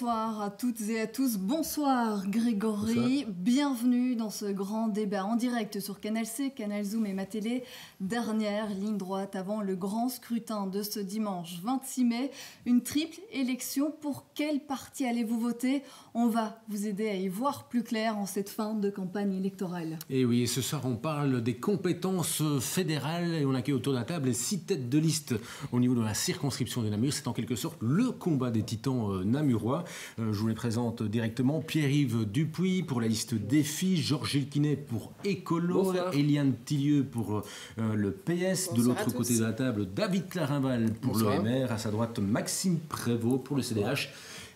Bonsoir à toutes et à tous. Bonsoir Grégory. Bonsoir. Bienvenue dans ce grand débat en direct sur Canal C, Canal Zoom et Ma Télé. Dernière ligne droite avant le grand scrutin de ce dimanche 26 mai. Une triple élection. Pour quel parti allez-vous voter? On va vous aider à y voir plus clair en cette fin de campagne électorale. Et oui, ce soir on parle des compétences fédérales et on accueille autour de la table les 6 têtes de liste au niveau de la circonscription de Namur. C'est en quelque sorte le combat des titans namurois. Je vous les présente directement. Pierre-Yves Dupuis pour la liste Défi, Georges Gilquinet pour Écolo, Bonsoir. Eliane Tillieu pour le PS. Bonsoir de l'autre à tous. côté de la table, David Clarinval pour Bonsoir. l'OMR. À sa droite, Maxime Prévost pour le CDH.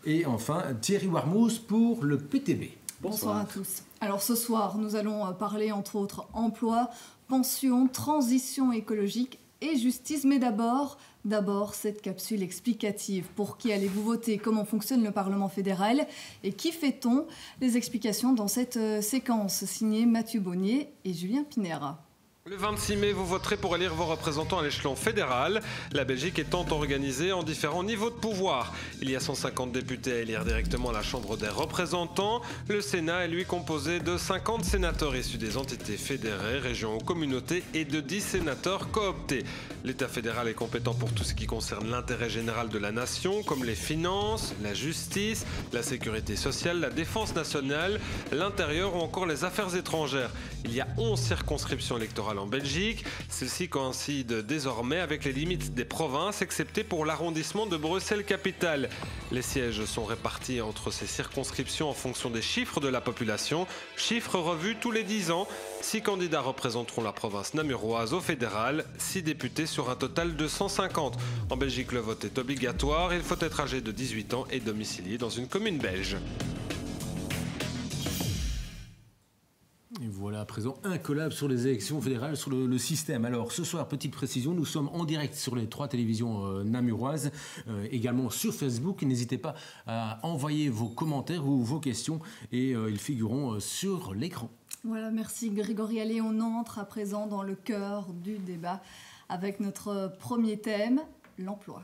Et enfin, Thierry Warmous pour le PTB. Bonsoir à tous. Alors ce soir, nous allons parler entre autres emploi, pension, transition écologique et justice. Mais d'abord cette capsule explicative. Pour qui allez-vous voter? Comment fonctionne le Parlement fédéral? Et qui fait-on? Les explications dans cette séquence signée Mathieu Bonnier et Julien Pinera. Le 26 mai, vous voterez pour élire vos représentants à l'échelon fédéral, la Belgique étant organisée en différents niveaux de pouvoir. Il y a 150 députés à élire directement à la Chambre des représentants. Le Sénat est lui composé de 50 sénateurs issus des entités fédérées, régions ou communautés et de 10 sénateurs cooptés. L'État fédéral est compétent pour tout ce qui concerne l'intérêt général de la nation, comme les finances, la justice, la sécurité sociale, la défense nationale, l'intérieur ou encore les affaires étrangères. Il y a 11 circonscriptions électorales en Belgique. Celles-ci coïncident désormais avec les limites des provinces, excepté pour l'arrondissement de Bruxelles-Capitale. Les sièges sont répartis entre ces circonscriptions en fonction des chiffres de la population, chiffres revus tous les 10 ans. 6 candidats représenteront la province namuroise au fédéral, 6 députés sur un total de 150. En Belgique, le vote est obligatoire. Il faut être âgé de 18 ans et domicilié dans une commune belge. Et voilà à présent un collab sur les élections fédérales, sur le système. Alors ce soir, petite précision, nous sommes en direct sur les 3 télévisions namuroises, également sur Facebook. N'hésitez pas à envoyer vos commentaires ou vos questions et ils figureront sur l'écran. Voilà, merci Grégory. Allez, on entre à présent dans le cœur du débat avec notre premier thème, l'emploi.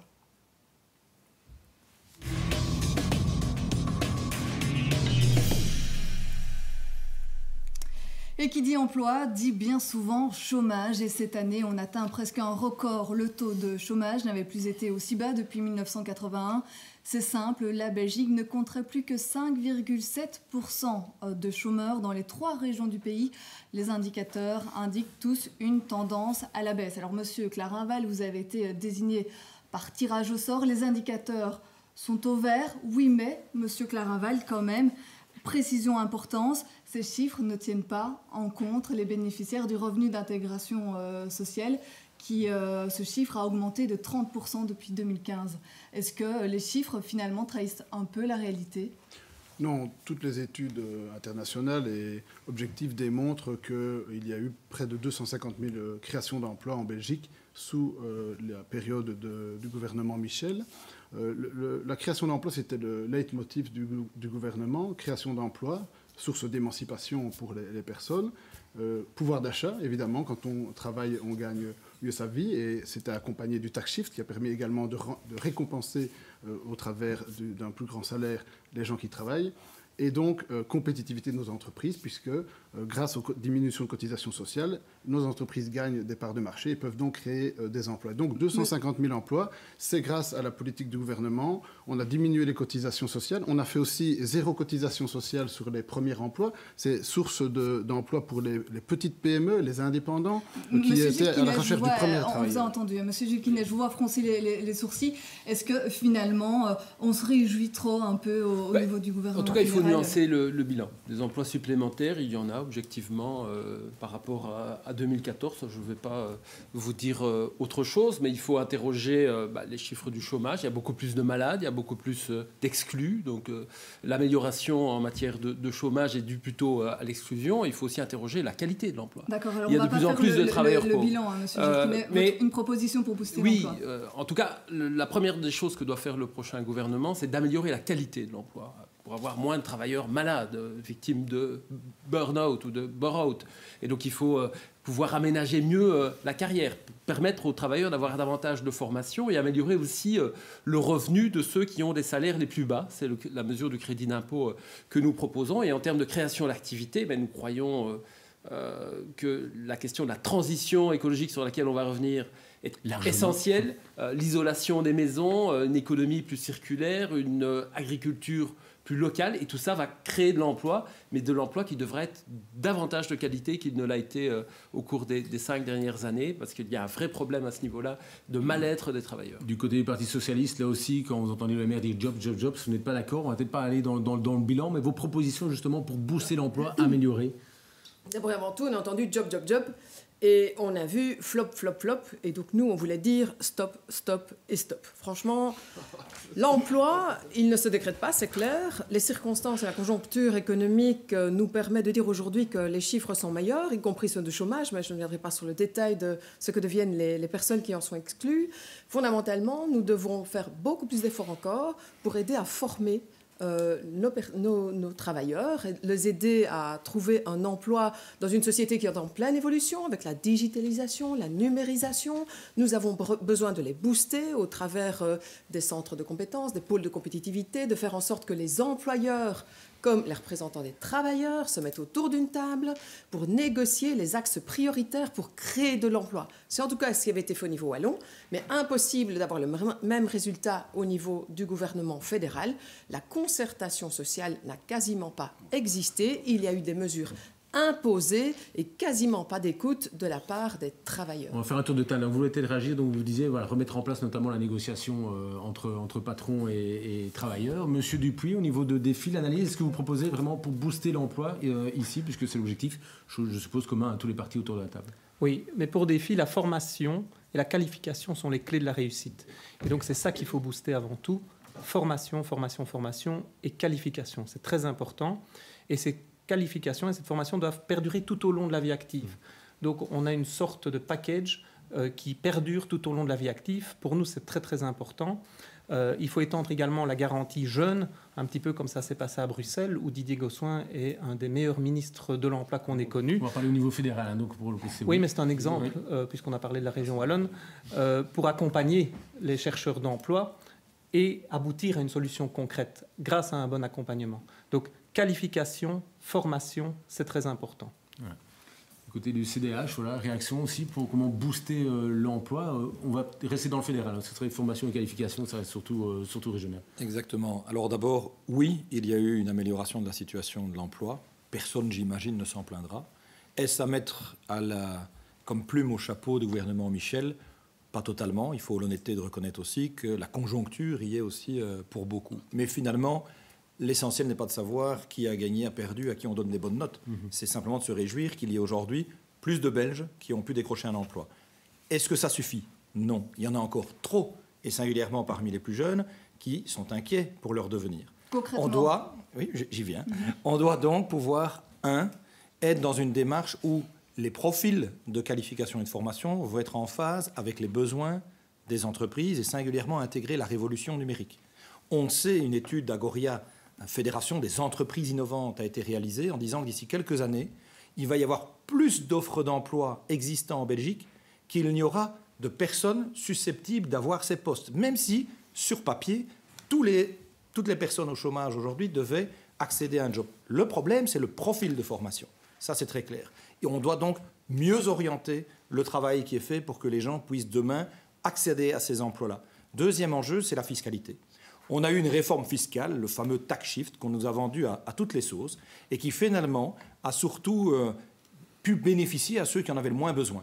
Et qui dit emploi dit bien souvent chômage. Et cette année, on atteint presque un record. Le taux de chômage n'avait plus été aussi bas depuis 1981. C'est simple, la Belgique ne compterait plus que 5,7% de chômeurs dans les 3 régions du pays. Les indicateurs indiquent tous une tendance à la baisse. Alors, monsieur Clarinval, vous avez été désigné par tirage au sort. Les indicateurs sont au vert, oui, mais, monsieur Clarinval, quand même, précision importante, ces chiffres ne tiennent pas en compte les bénéficiaires du revenu d'intégration sociale qui, ce chiffre a augmenté de 30% depuis 2015. Est-ce que les chiffres finalement trahissent un peu la réalité ? Non, toutes les études internationales et objectives démontrent qu'il y a eu près de 250 000 créations d'emplois en Belgique sous la période du gouvernement Michel. La création d'emplois, c'était le leitmotiv du gouvernement. Création d'emplois, source d'émancipation pour les personnes. Pouvoir d'achat, évidemment, quand on travaille, on gagne mieux sa vie. Et c'était accompagné du tax shift qui a permis également de récompenser au travers d'un plus grand salaire les gens qui travaillent. Et donc, compétitivité de nos entreprises, puisque grâce aux diminutions de cotisations sociales, nos entreprises gagnent des parts de marché et peuvent donc créer des emplois. Donc, 250 000 emplois, c'est grâce à la politique du gouvernement. On a diminué les cotisations sociales. On a fait aussi 0 cotisation sociale sur les premiers emplois. C'est source d'emplois pour les petites PME, les indépendants, qui étaient à la recherche du premier travail. On vous a entendu. Monsieur Gilquinet, je vous vois froncer les sourcils. Est-ce que, finalement, on se réjouit trop un peu au niveau du gouvernement ? En tout cas, il faut nuancer le bilan. Des emplois supplémentaires, il y en a objectivement par rapport à 2014. Je ne vais pas vous dire autre chose, mais il faut interroger les chiffres du chômage. Il y a beaucoup plus de malades, il y a beaucoup plus d'exclus. Donc l'amélioration en matière de chômage est due plutôt à l'exclusion. Il faut aussi interroger la qualité de l'emploi. D'accord, alors il y a de plus en plus de travailleurs pauvres. Le bilan, hein, monsieur Gilquinet, mais une proposition pour booster l'emploi. Oui, en tout cas, la première des choses que doit faire le prochain gouvernement, c'est d'améliorer la qualité de l'emploi. pour avoir moins de travailleurs malades, victimes de burn-out ou de bore-out. Et donc il faut pouvoir aménager mieux la carrière, permettre aux travailleurs d'avoir davantage de formation et améliorer aussi le revenu de ceux qui ont des salaires les plus bas. C'est la mesure du crédit d'impôt que nous proposons. Et en termes de création d'activité, nous croyons que la question de la transition écologique sur laquelle on va revenir est essentielle. L'isolation des maisons, une économie plus circulaire, une agriculture plus locale, et tout ça va créer de l'emploi, mais de l'emploi qui devrait être davantage de qualité qu'il ne l'a été au cours des 5 dernières années, parce qu'il y a un vrai problème à ce niveau-là de mal-être des travailleurs. Du côté du Parti Socialiste, là aussi, quand vous entendez le maire dire job, job, job, vous n'êtes pas d'accord, on va peut-être pas aller dans le bilan, mais vos propositions justement pour booster l'emploi, améliorer. D'abord et avant tout, on a entendu job, job, job. Et on a vu flop, flop, flop. Et donc nous, on voulait dire stop, stop et stop. Franchement, l'emploi, il ne se décrète pas, c'est clair. Les circonstances et la conjoncture économique nous permettent de dire aujourd'hui que les chiffres sont meilleurs, y compris ceux de chômage, mais je ne viendrai pas sur le détail de ce que deviennent les personnes qui en sont exclues. Fondamentalement, nous devons faire beaucoup plus d'efforts encore pour aider à former nos travailleurs, et les aider à trouver un emploi dans une société qui est en pleine évolution avec la digitalisation, la numérisation. Nous avons besoin de les booster au travers des centres de compétences, des pôles de compétitivité, de faire en sorte que les employeurs comme les représentants des travailleurs se mettent autour d'une table pour négocier les axes prioritaires pour créer de l'emploi. C'est en tout cas ce qui avait été fait au niveau wallon, mais impossible d'avoir le même résultat au niveau du gouvernement fédéral. La concertation sociale n'a quasiment pas existé. Il y a eu des mesures imposées et quasiment pas d'écoute de la part des travailleurs. On va faire un tour de table. Vous voulez peut-être réagir, donc vous disiez remettre en place notamment la négociation entre patrons et travailleurs. Monsieur Dupuis, au niveau de défis, l'analyse, est-ce que vous proposez vraiment pour booster l'emploi ici, puisque c'est l'objectif, je suppose, commun à tous les partis autour de la table? Oui, mais pour défi, la formation et la qualification sont les clés de la réussite. Et donc c'est ça qu'il faut booster avant tout. Formation, formation, formation et qualification. C'est très important. Et ces qualifications et cette formation doivent perdurer tout au long de la vie active. Donc on a une sorte de package qui perdure tout au long de la vie active. Pour nous, c'est très très important. Il faut étendre également la garantie jeune, un petit peu comme ça s'est passé à Bruxelles, où Didier Gossuin est un des meilleurs ministres de l'emploi qu'on ait connu. On va parler au niveau fédéral, hein, donc pour le coup, oui, mais c'est un exemple, puisqu'on a parlé de la région wallonne, pour accompagner les chercheurs d'emploi et aboutir à une solution concrète grâce à un bon accompagnement. Donc, qualification, formation, c'est très important. Ouais. Du côté du CDH, voilà, réaction aussi pour comment booster l'emploi. On va rester dans le fédéral, hein, ce serait formation et qualification, ça reste surtout régional. Exactement. Alors d'abord, oui, il y a eu une amélioration de la situation de l'emploi. Personne, j'imagine, ne s'en plaindra. Est-ce à mettre comme plume au chapeau du gouvernement Michel? Pas totalement. Il faut l'honnêteté de reconnaître aussi que la conjoncture y est aussi pour beaucoup. Mais finalement, l'essentiel n'est pas de savoir qui a gagné, a perdu, à qui on donne des bonnes notes. C'est simplement de se réjouir qu'il y ait aujourd'hui plus de Belges qui ont pu décrocher un emploi. Est-ce que ça suffit? Non. Il y en a encore trop, et singulièrement parmi les plus jeunes, qui sont inquiets pour leur devenir. Concrètement. On doit, oui, j'y viens, on doit donc pouvoir, être dans une démarche où les profils de qualification et de formation vont être en phase avec les besoins des entreprises et singulièrement intégrer la révolution numérique. On sait, une étude d'Agoria, la Fédération des entreprises innovantes, a été réalisée en disant que d'ici quelques années, il va y avoir plus d'offres d'emploi existant en Belgique qu'il n'y aura de personnes susceptibles d'avoir ces postes. Même si, sur papier, toutes les personnes au chômage aujourd'hui devaient accéder à un job. Le problème, c'est le profil de formation. Ça, c'est très clair. Et on doit donc mieux orienter le travail qui est fait pour que les gens puissent demain accéder à ces emplois-là. Deuxième enjeu, c'est la fiscalité. On a eu une réforme fiscale, le fameux tax shift, qu'on nous a vendu à toutes les sauces et qui finalement a surtout pu bénéficier à ceux qui en avaient le moins besoin.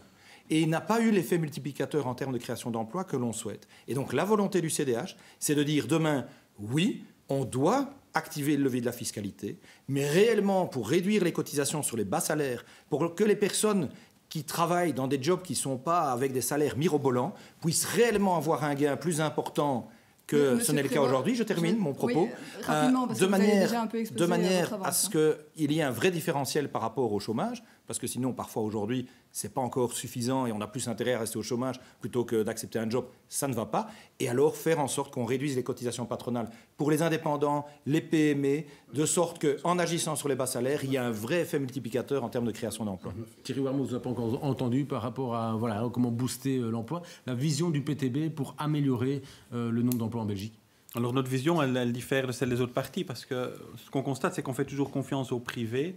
Et il n'a pas eu l'effet multiplicateur en termes de création d'emplois que l'on souhaite. Et donc la volonté du CDH, c'est de dire demain, oui, on doit activer le levier de la fiscalité, mais réellement pour réduire les cotisations sur les bas salaires, pour que les personnes qui travaillent dans des jobs qui ne sont pas avec des salaires mirobolants puissent réellement avoir un gain plus important que ce n'est le cas aujourd'hui. Je termine mon propos. Oui, rapidement, parce de que vous avez déjà un peu exposé manière votre à ce que qu'il y ait un vrai différentiel par rapport au chômage, parce que sinon, parfois, aujourd'hui, ce n'est pas encore suffisant et on a plus intérêt à rester au chômage plutôt que d'accepter un job, ça ne va pas. Et alors, faire en sorte qu'on réduise les cotisations patronales pour les indépendants, les PME, de sorte qu'en agissant sur les bas salaires, il y a un vrai effet multiplicateur en termes de création d'emplois. Thierry Warmos, vous n'avez pas encore entendu par rapport à comment booster l'emploi, la vision du PTB pour améliorer le nombre d'emplois en Belgique. Alors notre vision, elle diffère de celle des autres partis parce que ce qu'on constate, c'est qu'on fait toujours confiance au privé.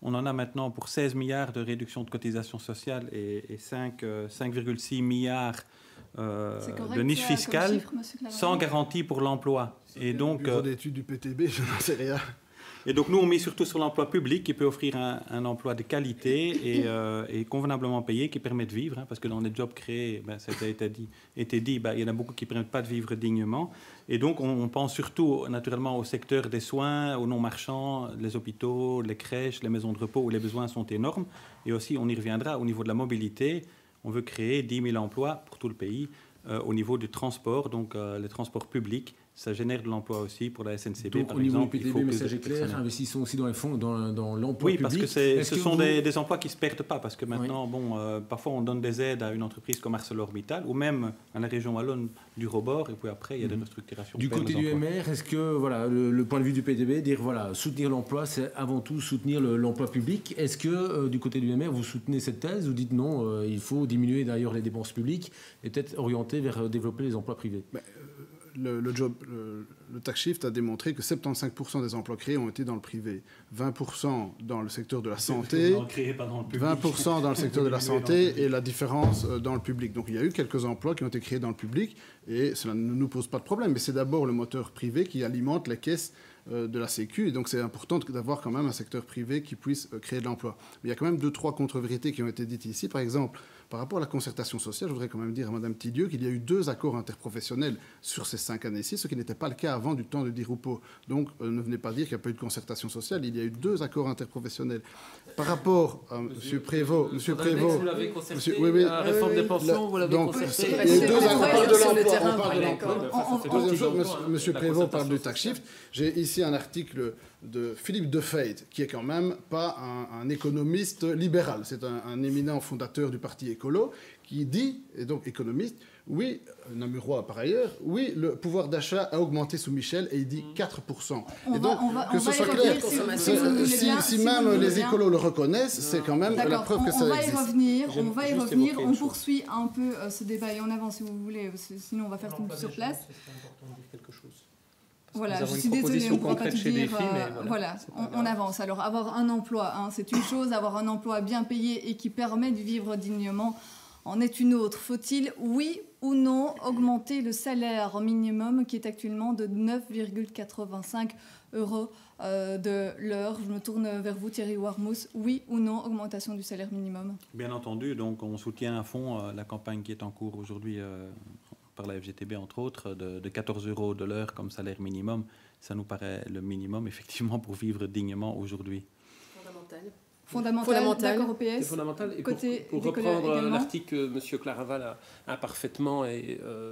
On en a maintenant pour 16 milliards de réduction de cotisations sociales et 5,6 milliards de niche fiscale sans garantie pour l'emploi. Et donc, le bureau d'études du PTB, je n'en sais rien. Et donc nous, on mise surtout sur l'emploi public qui peut offrir un emploi de qualité et convenablement payé qui permet de vivre. Parce que dans les jobs créés, ça a été dit, il y en a beaucoup qui ne permettent pas de vivre dignement. Et donc on pense surtout naturellement au secteur des soins, aux non-marchands, les hôpitaux, les crèches, les maisons de repos où les besoins sont énormes. Et aussi, on y reviendra, au niveau de la mobilité, on veut créer 10 000 emplois pour tout le pays au niveau du transport, donc les transports publics. Ça génère de l'emploi aussi pour la SNCB, donc, par au niveau exemple. du PTB, message est clair, investissons aussi dans les fonds, dans l'emploi public. public. Oui, parce que ce sont des emplois qui ne se perdent pas. Parce que maintenant, parfois, on donne des aides à une entreprise comme ArcelorMittal ou même à la région wallonne du Robord. Et puis après, il y a des restructurations. Du côté du MR, est-ce que le point de vue du PTB, dire soutenir l'emploi, c'est avant tout soutenir l'emploi public. Est-ce que du côté du MR, vous soutenez cette thèse ou dites non, il faut diminuer d'ailleurs les dépenses publiques et peut-être orienter vers développer les emplois privés? Le tax shift a démontré que 75% des emplois créés ont été dans le privé, 20% dans le secteur de la santé, 20% dans le secteur de la santé et la différence dans le public. Donc il y a eu quelques emplois qui ont été créés dans le public et cela ne nous pose pas de problème. Mais c'est d'abord le moteur privé qui alimente les caisses de la Sécu. Et donc c'est important d'avoir quand même un secteur privé qui puisse créer de l'emploi. Mais il y a quand même 2-3 contre-vérités qui ont été dites ici. Par exemple, par rapport à la concertation sociale, je voudrais quand même dire à Mme Tidieu qu'il y a eu 2 accords interprofessionnels sur ces 5 années-ci, ce qui n'était pas le cas avant du temps de Di Rupo. Donc ne venez pas dire qu'il n'y a pas eu de concertation sociale. Il y a eu 2 accords interprofessionnels. Par rapport à M. Prévost... Vous l'avez concerté, la réforme des pensions, vous l'avez concerté. Il y a eu 2 accords de l'emploi. Deuxième chose, M. Prévost parle du tax shift. J'ai ici un article de Philippe Defeit, qui est quand même pas un économiste libéral. C'est un éminent fondateur du parti écolo, qui dit, et donc économiste, oui, namurois par ailleurs, oui, le pouvoir d'achat a augmenté sous Michel, et il dit 4%. Et donc, que ce soit clair, si même les écolos le reconnaissent, c'est quand même la preuve que ça existe. On va y revenir, on poursuit un peu ce débat et on avance si vous voulez, sinon on va faire tout sur place. Voilà, je suis désolée, on ne pourra pas tout dire. Voilà, on avance. Alors, avoir un emploi, c'est une chose. Avoir un emploi bien payé et qui permet de vivre dignement en est une autre. Faut-il, oui ou non, augmenter le salaire minimum qui est actuellement de 9,85 € de l'heure? Je me tourne vers vous, Thierry Warmos. Oui ou non, augmentation du salaire minimum? Bien entendu. Donc, on soutient à fond la campagne qui est en cours aujourd'hui par la FGTB, entre autres, de 14 € de l'heure comme salaire minimum. Ça nous paraît le minimum, effectivement, pour vivre dignement aujourd'hui. Fondamental, d'accord au PS. C'est fondamental. Et pour reprendre l'article que M. Claraval a parfaitement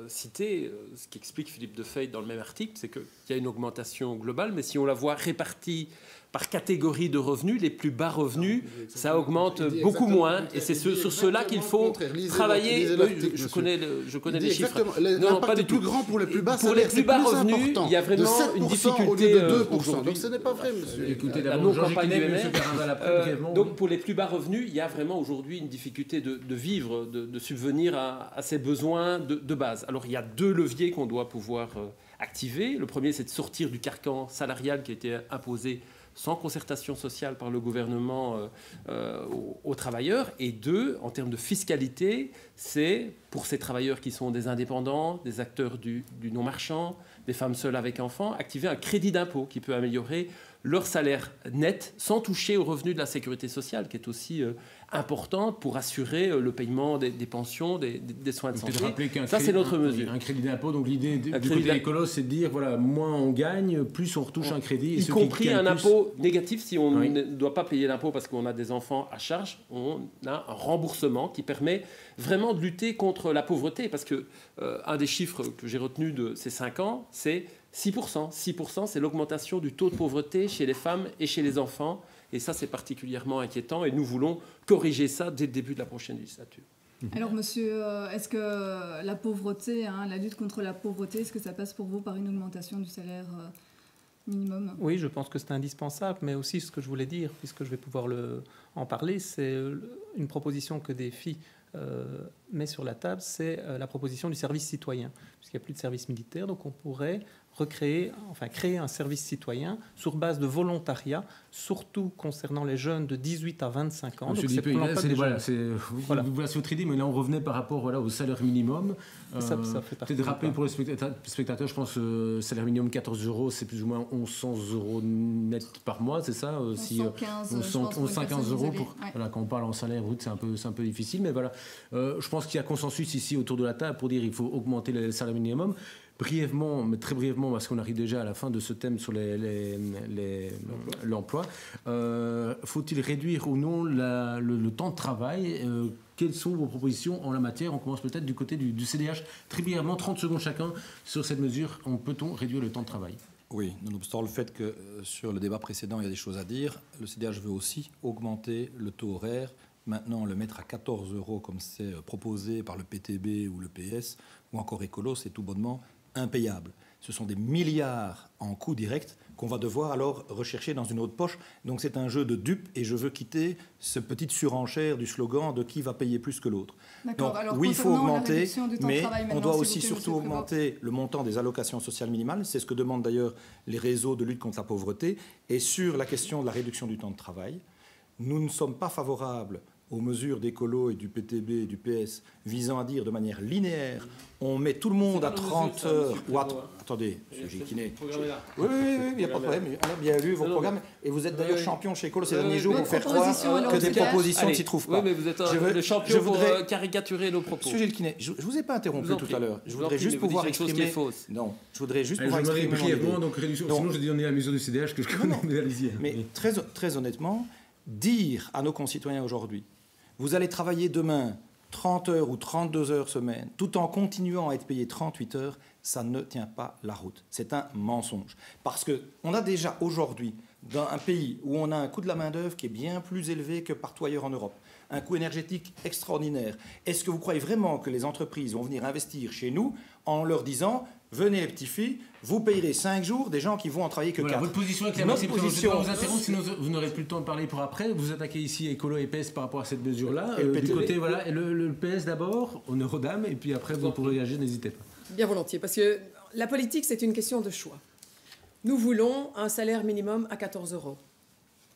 cité, ce qui explique Philippe Defeit dans le même article, c'est qu'il y a une augmentation globale, mais si on la voit répartie par catégorie de revenus, les plus bas revenus, ça augmente beaucoup moins. Et c'est sur cela qu'il faut travailler. Je connais les chiffres. Non, pas du tout. Plus grand pour les plus bas. Pour les plus bas revenus, il y a vraiment une difficulté. De 2%. Donc ce n'est pas vrai, monsieur. Écoutez, la non-campagne du MR. Donc pour les plus bas revenus, il y a vraiment aujourd'hui une difficulté de vivre, de subvenir à ses besoins de base. Alors il y a 2 leviers qu'on doit pouvoir activer. Le premier, c'est de sortir du carcan salarial qui a été imposé sans concertation sociale par le gouvernement aux travailleurs. Et 2, en termes de fiscalité, c'est pour ces travailleurs qui sont des indépendants, des acteurs du non-marchand, des femmes seules avec enfants, activer un crédit d'impôt qui peut améliorer leur salaire net sans toucher aux revenus de la sécurité sociale, qui est aussi importante pour assurer le paiement des pensions, des soins de santé. Ça, c'est notre mesure. Un crédit d'impôt, donc l'idée du côté écolo, c'est de dire, voilà, moins on gagne, plus on retouche un crédit. Y compris un impôt négatif, si on ne doit pas payer l'impôt parce qu'on a des enfants à charge, on a un remboursement qui permet vraiment de lutter contre la pauvreté. Parce que un des chiffres que j'ai retenu de ces 5 ans, c'est 6%. 6%, c'est l'augmentation du taux de pauvreté chez les femmes et chez les enfants Et ça, c'est particulièrement inquiétant. Et nous voulons corriger ça dès le début de la prochaine législature. Alors, monsieur, est-ce que la pauvreté, la lutte contre la pauvreté, est-ce que ça passe pour vous par une augmentation du salaire minimum? Oui, je pense que c'est indispensable, mais aussi ce que je voulais dire, puisque je vais pouvoir en parler, c'est une proposition que DFI met sur la table, c'est la proposition du service citoyen, puisqu'il n'y a plus de service militaire, donc on pourrait créer un service citoyen sur base de volontariat, surtout concernant les jeunes de 18 à 25 ans. Monsieur Dipé, vous l'avez votre idée, mais là on revenait par rapport au salaire minimum. Ça fait partie. Peut-être rappeler pour les spectateurs, je pense que salaire minimum 14 €, c'est plus ou moins 1100 € net par mois, c'est ça? 1115 €. Voilà, quand on parle en salaire brut, c'est un peu difficile, mais voilà. Je pense qu'il y a consensus ici autour de la table pour dire qu'il faut augmenter le salaire minimum. Brièvement, mais très brièvement, parce qu'on arrive déjà à la fin de ce thème sur l'emploi, faut-il réduire ou non le temps de travail? Quelles sont vos propositions en la matière? On commence peut-être du côté du CDH. Très brièvement, 30 secondes chacun sur cette mesure. Peut-on réduire le temps de travail? Oui, nonobstant le fait que sur le débat précédent, il y a des choses à dire, le CDH veut aussi augmenter le taux horaire. Maintenant, le mettre à 14 € comme c'est proposé par le PTB ou le PS, ou encore Écolo, c'est tout bonnement impayable. Ce sont des milliards en coûts directs qu'on va devoir alors rechercher dans une autre poche. Donc c'est un jeu de dupes et je veux quitter cette petite surenchère du slogan de qui va payer plus que l'autre. Donc oui, il faut augmenter, mais on doit aussi surtout augmenter le montant des allocations sociales minimales. C'est ce que demandent d'ailleurs les réseaux de lutte contre la pauvreté. Et sur la question de la réduction du temps de travail, nous ne sommes pas favorables aux mesures d'Écolo et du PTB et du PS visant à dire de manière linéaire, on met tout le monde à 30 heures... Attendez, M. Gilles-Quinet. Oui, il n'y a pas de problème. On a bien lu vos programmes. Et vous êtes d'ailleurs champion chez Écolo ces derniers jours pour faire croire que des propositions ne s'y trouvent pas. Oui, mais vous êtes le champion pour caricaturer nos propos. M. Gilles-Quinet, je ne vous ai pas interrompu tout à l'heure. Je voudrais juste pouvoir exprimer... Non, je voudrais juste pouvoir exprimer mon idée. Donc, sinon, je dis on est à la mesure du CDH que je connais. Mais très honnêtement, dire à nos concitoyens aujourd'hui, vous allez travailler demain 30 heures ou 32 heures semaine, tout en continuant à être payé 38 heures, ça ne tient pas la route. C'est un mensonge. Parce qu'on a déjà aujourd'hui, dans un pays où on a un coût de la main-d'œuvre qui est bien plus élevé que partout ailleurs en Europe, un coût énergétique extraordinaire, est-ce que vous croyez vraiment que les entreprises vont venir investir chez nous en leur disant « Venez les petits filles, vous payerez 5 jours des gens qui vont en travailler que 4 ». Votre position est claire. Je ne vais pas vous interrompre, sinon vous n'aurez plus le temps de parler pour après. Vous attaquez ici Écolo et PS par rapport à cette mesure-là. Du côté, voilà, le PS d'abord, honneur aux dames, et puis après vous pourrez réagir, n'hésitez pas. Bien volontiers, parce que la politique, c'est une question de choix. Nous voulons un salaire minimum à 14 €.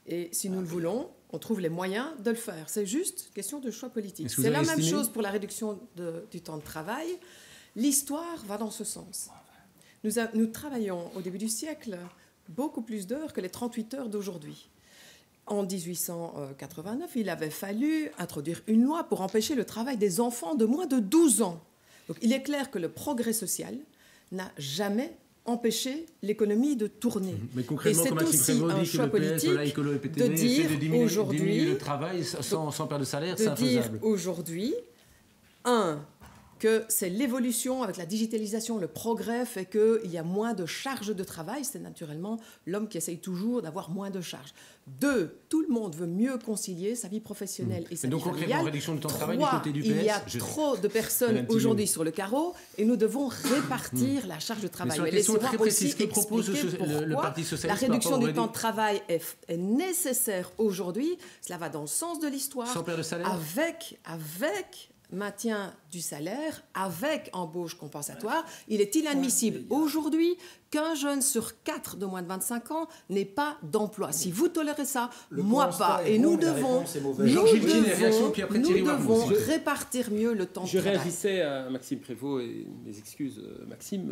Et si nous le voulons, on trouve les moyens de le faire. C'est juste une question de choix politique. C'est la même chose pour la réduction du temps de travail. L'histoire va dans ce sens. Nous travaillons au début du siècle beaucoup plus d'heures que les 38 heures d'aujourd'hui. En 1889, il avait fallu introduire une loi pour empêcher le travail des enfants de moins de 12 ans. Donc il est clair que le progrès social n'a jamais empêché l'économie de tourner. Mais concrètement, comme Maxime Prévost dit que le PS, Écolo et PTB essaient de diminuer le travail sans perdre de salaire, c'est infaisable. Aujourd'hui, que c'est l'évolution avec la digitalisation, le progrès fait qu'il y a moins de charges de travail. C'est naturellement l'homme qui essaye toujours d'avoir moins de charges. 2, tout le monde veut mieux concilier sa vie professionnelle et sa vie familiale. Réduction du temps de travail du côté du PS. Il y a trop de personnes aujourd'hui sur le carreau et nous devons répartir la charge de travail. Mais laissez-moi aussi expliquer pourquoi le Parti socialiste, la réduction du temps de travail est nécessaire aujourd'hui. Cela va dans le sens de l'histoire. Sans perdre de salaire. Avec maintien du salaire, avec embauche compensatoire, il est inadmissible aujourd'hui qu'un jeune sur 4 de moins de 25 ans n'ait pas d'emploi. Si vous tolérez ça, moi pas. Et nous devons répartir mieux le temps de travail. Je réagissais à Maxime Prévost, et mes excuses Maxime,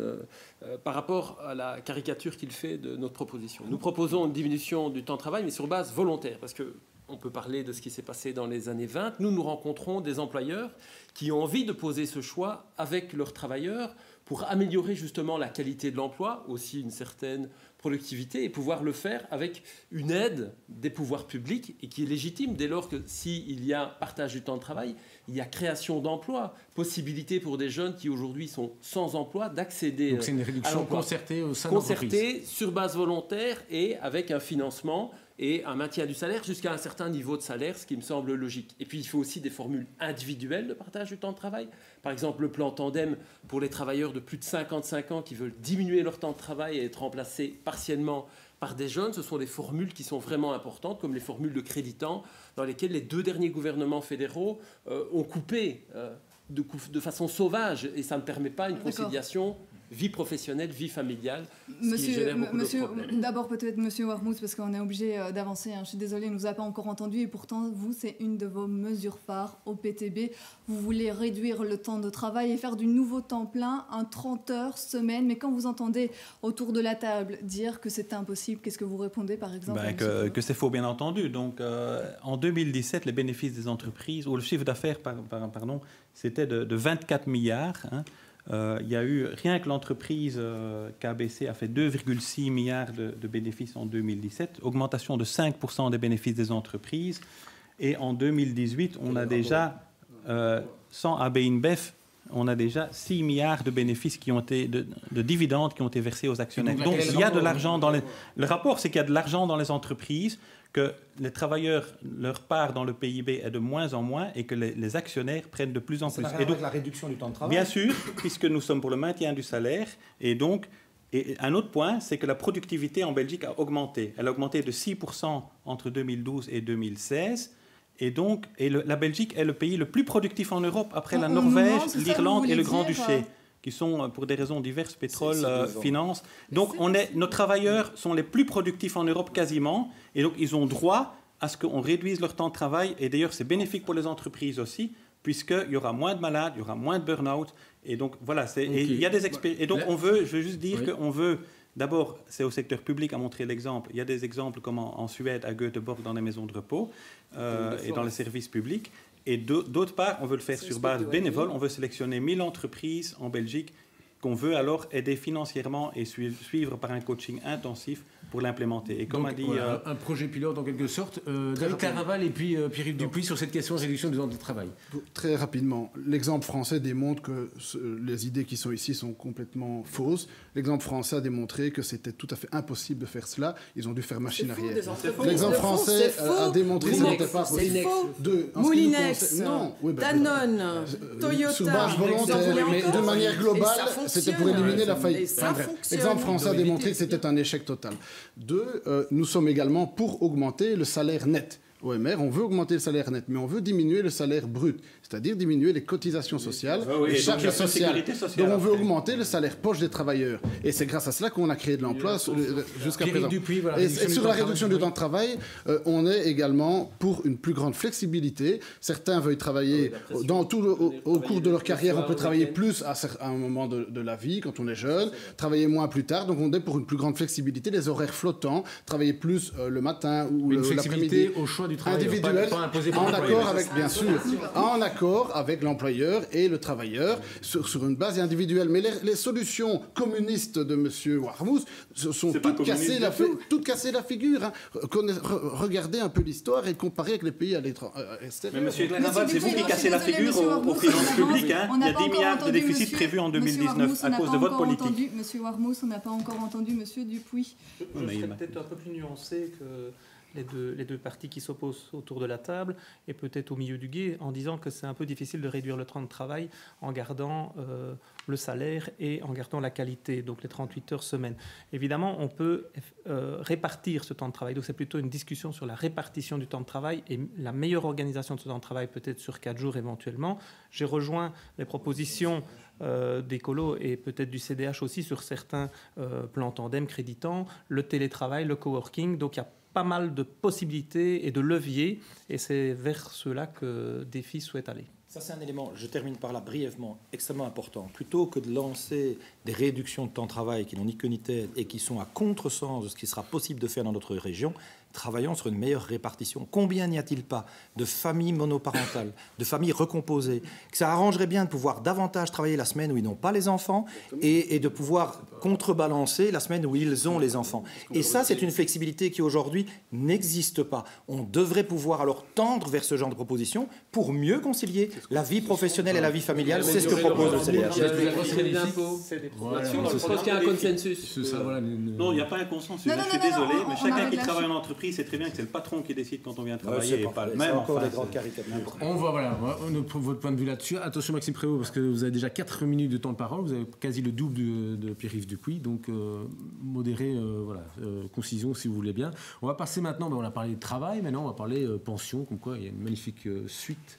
par rapport à la caricature qu'il fait de notre proposition. Nous proposons une diminution du temps de travail, mais sur base volontaire, parce que on peut parler de ce qui s'est passé dans les années 20. Nous rencontrons des employeurs qui ont envie de poser ce choix avec leurs travailleurs pour améliorer justement la qualité de l'emploi, aussi une certaine productivité, et pouvoir le faire avec une aide des pouvoirs publics et qui est légitime dès lors que s'il y a partage du temps de travail, il y a création d'emplois, possibilité pour des jeunes qui aujourd'hui sont sans emploi d'accéder à l'emploi. Donc c'est une réduction concertée au sein de l'entreprise. Concertée, sur base volontaire et avec un financement et un maintien du salaire jusqu'à un certain niveau de salaire, ce qui me semble logique. Et puis il faut aussi des formules individuelles de partage du temps de travail. Par exemple, le plan Tandem pour les travailleurs de plus de 55 ans qui veulent diminuer leur temps de travail et être remplacés partiellement par des jeunes. Ce sont des formules qui sont vraiment importantes, comme les formules de crédit temps, dans lesquelles les 2 derniers gouvernements fédéraux ont coupé de façon sauvage. Et ça ne permet pas une conciliation vie professionnelle, vie familiale, ce qui génère beaucoup de problèmes. D'abord peut-être Monsieur Warmouth, parce qu'on est obligé d'avancer. Je suis désolée, il ne nous a pas encore entendu. Et pourtant, vous, c'est une de vos mesures phares au PTB. Vous voulez réduire le temps de travail et faire du nouveau temps plein, un 30 heures semaine. Mais quand vous entendez autour de la table dire que c'est impossible, qu'est-ce que vous répondez, par exemple? Que c'est faux, bien entendu. Donc, en 2017, les bénéfices des entreprises, ou le chiffre d'affaires, pardon, c'était de 24 milliards. Il y a eu, rien que l'entreprise KBC a fait 2,6 milliards de bénéfices en 2017, augmentation de 5% des bénéfices des entreprises. Et en 2018, on a déjà, sans AB InBev, on a déjà 6 milliards de bénéfices qui ont été, de dividendes qui ont été versés aux actionnaires. Donc il y a de l'argent dans les... Le rapport, c'est qu'il y a de l'argent dans les entreprises, que les travailleurs, leur part dans le PIB est de moins en moins et que les actionnaires prennent de plus en plus. Et donc la réduction du temps de travail. Bien sûr, puisque nous sommes pour le maintien du salaire. Et donc, un autre point, c'est que la productivité en Belgique a augmenté. Elle a augmenté de 6% entre 2012 et 2016. Et donc, la Belgique est le pays le plus productif en Europe après la Norvège, l'Irlande et le Grand-Duché, qui sont, pour des raisons diverses, pétrole, finance. Donc, nos travailleurs sont les plus productifs en Europe quasiment, et donc ils ont droit à ce qu'on réduise leur temps de travail. Et d'ailleurs, c'est bénéfique pour les entreprises aussi, puisqu'il y aura moins de malades, il y aura moins de burn-out. Et donc, voilà, il y a des et donc, je veux juste dire qu'on veut... D'abord, c'est au secteur public à montrer l'exemple. Il y a des exemples comme en Suède, à Göteborg, dans les maisons de repos et dans les services publics. Et d'autre part, on veut le faire sur base bénévole. On veut sélectionner 1000 entreprises en Belgique qu'on veut alors aider financièrement et suivre par un coaching intensif pour l'implémenter. Et comme a dit... un projet pilote en quelque sorte. David Caraval et puis Pierre-Yves Dupuis sur cette question de réduction du temps de travail. Très rapidement, l'exemple français démontre que les idées qui sont ici sont complètement fausses. L'exemple français a démontré que c'était tout à fait impossible de faire cela. Ils ont dû faire machine arrière. L'exemple français a démontré que ce n'était pas possible. Moulinex, Danone, Toyota. Sur base volontaire, mais de manière globale, c'était pour éliminer la faillite. L'exemple français a démontré que c'était un échec total. 2, nous sommes également pour augmenter le salaire net. OMR, on veut augmenter le salaire net, mais on veut diminuer le salaire brut, c'est-à-dire diminuer les cotisations sociales, les charges sociales. Donc on veut augmenter le salaire poche des travailleurs. Et c'est grâce à cela qu'on a créé de l'emploi jusqu'à présent. Et sur la réduction du temps de travail, on est également pour une plus grande flexibilité. Certains veulent travailler au cours de leur carrière, on peut travailler plus à un moment de la vie, quand on est jeune, travailler moins plus tard. Donc on est pour une plus grande flexibilité, les horaires flottants, travailler plus le matin ou l'après-midi. Au choix du travail individuel, en accord avec, bien sûr, en accord avec l'employeur et le travailleur, sur une base individuelle. Mais les solutions communistes de M. Warmouth sont toutes cassées la figure. Hein. Regardez un peu l'histoire et comparez avec les pays à l'extérieur. Mais M. Caraval, c'est vous qui cassez la figure aux finances publiques. Hein. Il y a 10 milliards de déficit prévus en 2019 à cause de votre politique. M. Warmouth, on n'a pas encore entendu M. Dupuis. Je serais peut-être un peu plus nuancé que les deux parties qui s'opposent autour de la table et peut-être au milieu du gué en disant que c'est un peu difficile de réduire le temps de travail en gardant le salaire et en gardant la qualité, donc les 38 heures semaine. Évidemment, on peut répartir ce temps de travail. Donc c'est plutôt une discussion sur la répartition du temps de travail et la meilleure organisation de ce temps de travail peut-être sur 4 jours éventuellement. J'ai rejoint les propositions d'écolo et peut-être du CDH aussi sur certains plans tandem, créditants, le télétravail, le coworking. Donc il y a pas mal de possibilités et de leviers, et c'est vers cela que DEFI souhaite aller. Ça, c'est un élément, je termine par là brièvement, extrêmement important. Plutôt que de lancer des réductions de temps de travail qui n'ont ni queue ni tête et qui sont à contresens de ce qui sera possible de faire dans notre région, travaillons sur une meilleure répartition. Combien n'y a-t-il pas de familles monoparentales, de familles recomposées, que ça arrangerait bien de pouvoir davantage travailler la semaine où ils n'ont pas les enfants et de pouvoir contrebalancer la semaine où ils ont les enfants. Et ça, c'est une flexibilité qui aujourd'hui n'existe pas. On devrait pouvoir alors tendre vers ce genre de proposition pour mieux concilier la vie professionnelle et la vie familiale. C'est ce que propose le CDH. Je pense qu'il y a un consensus. Non, il n'y a pas un consensus. Je suis désolé, mais chacun qui travaille en entreprise sait très bien que c'est le patron qui décide quand on vient travailler et pas le même. Encore des grandes caricatures. On voit votre point de vue là-dessus. Attention Maxime Prévost, parce que vous avez déjà 4 minutes de temps de parole, vous avez quasi le double de Pierre-Yves Dupuy, donc modérez, concision si vous voulez bien. On va passer maintenant, on a parlé de travail, maintenant on va parler pension, comme quoi il y a une magnifique suite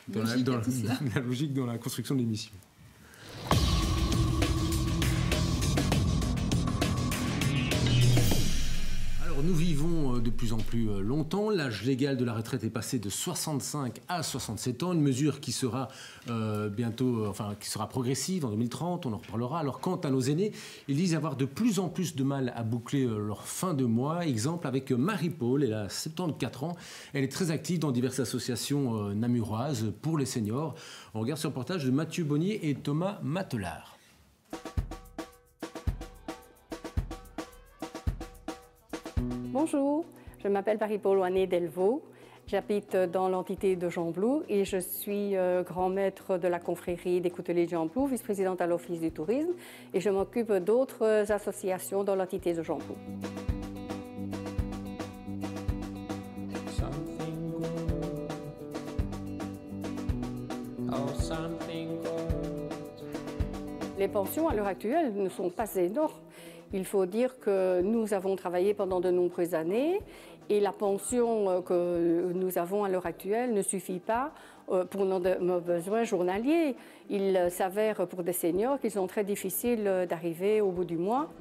dans la logique dans la construction de l'émission. Nous vivons de plus en plus longtemps. L'âge légal de la retraite est passé de 65 à 67 ans, une mesure qui sera qui sera progressive en 2030, on en reparlera. Alors quant à nos aînés, ils disent avoir de plus en plus de mal à boucler leur fin de mois. Exemple avec Marie-Paul, elle a 74 ans, elle est très active dans diverses associations namuroises pour les seniors. On regarde ce reportage de Mathieu Bonnier et Thomas Matelard. Bonjour, je m'appelle Marie-Paul Delvaux. J'habite dans l'entité de Gembloux et je suis grand maître de la confrérie des couteliers de Gembloux, vice-présidente à l'Office du tourisme, et je m'occupe d'autres associations dans l'entité de Gembloux. Les pensions à l'heure actuelle ne sont pas énormes. Il faut dire que nous avons travaillé pendant de nombreuses années et la pension que nous avons à l'heure actuelle ne suffit pas pour nos besoins journaliers. Il s'avère pour des seniors qu'ils sont très difficiles d'arriver au bout du mois.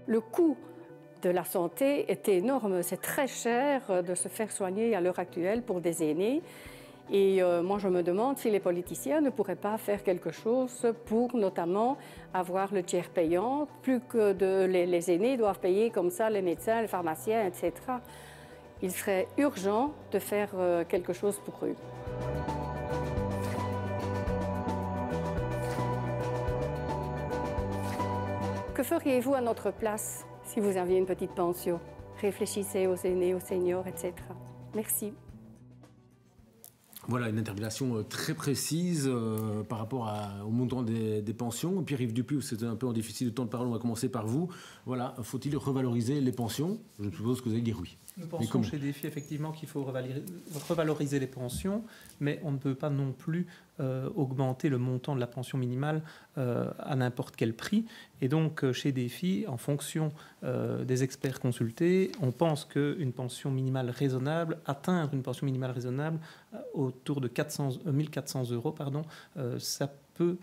Le coût de la santé est énorme. C'est très cher de se faire soigner à l'heure actuelle pour des aînés. Et moi, je me demande si les politiciens ne pourraient pas faire quelque chose pour notamment avoir le tiers payant, plus que les aînés doivent payer comme ça les médecins, les pharmaciens, etc. Il serait urgent de faire quelque chose pour eux. Que feriez-vous à notre place si vous aviez une petite pension? Réfléchissez aux aînés, aux seniors, etc. Merci. Voilà, une interpellation très précise par rapport au montant des pensions. Pierre-Yves Dupuy, c'est un peu en déficit de temps de parole, on va commencer par vous. Voilà, faut-il revaloriser les pensions? Je suppose que vous allez dire oui. Nous pensons chez Défi effectivement qu'il faut revaloriser les pensions, mais on ne peut pas non plus augmenter le montant de la pension minimale à n'importe quel prix. Et donc chez Défi, en fonction des experts consultés, on pense qu'une pension minimale raisonnable, atteindre une pension minimale raisonnable autour de 1 400 euros, ça peut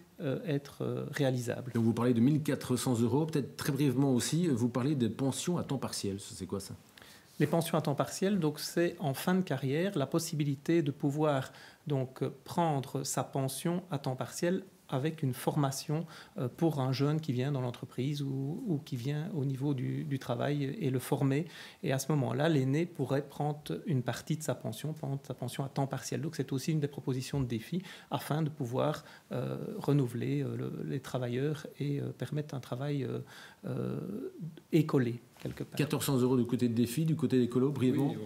être réalisable. Donc vous parlez de 1 400 euros, peut-être très brièvement aussi, vous parlez de pensions à temps partiel. C'est quoi ça? Les pensions à temps partiel, donc c'est en fin de carrière la possibilité de pouvoir donc prendre sa pension à temps partiel avec une formation pour un jeune qui vient dans l'entreprise ou qui vient au niveau du travail et le former. Et à ce moment-là, l'aîné pourrait prendre une partie de sa pension à temps partiel. Donc c'est aussi une des propositions de Défi afin de pouvoir renouveler les travailleurs et permettre un travail écolé quelque part. 1400 euros du côté de Défi, du côté d'écolo, brièvement. Oui,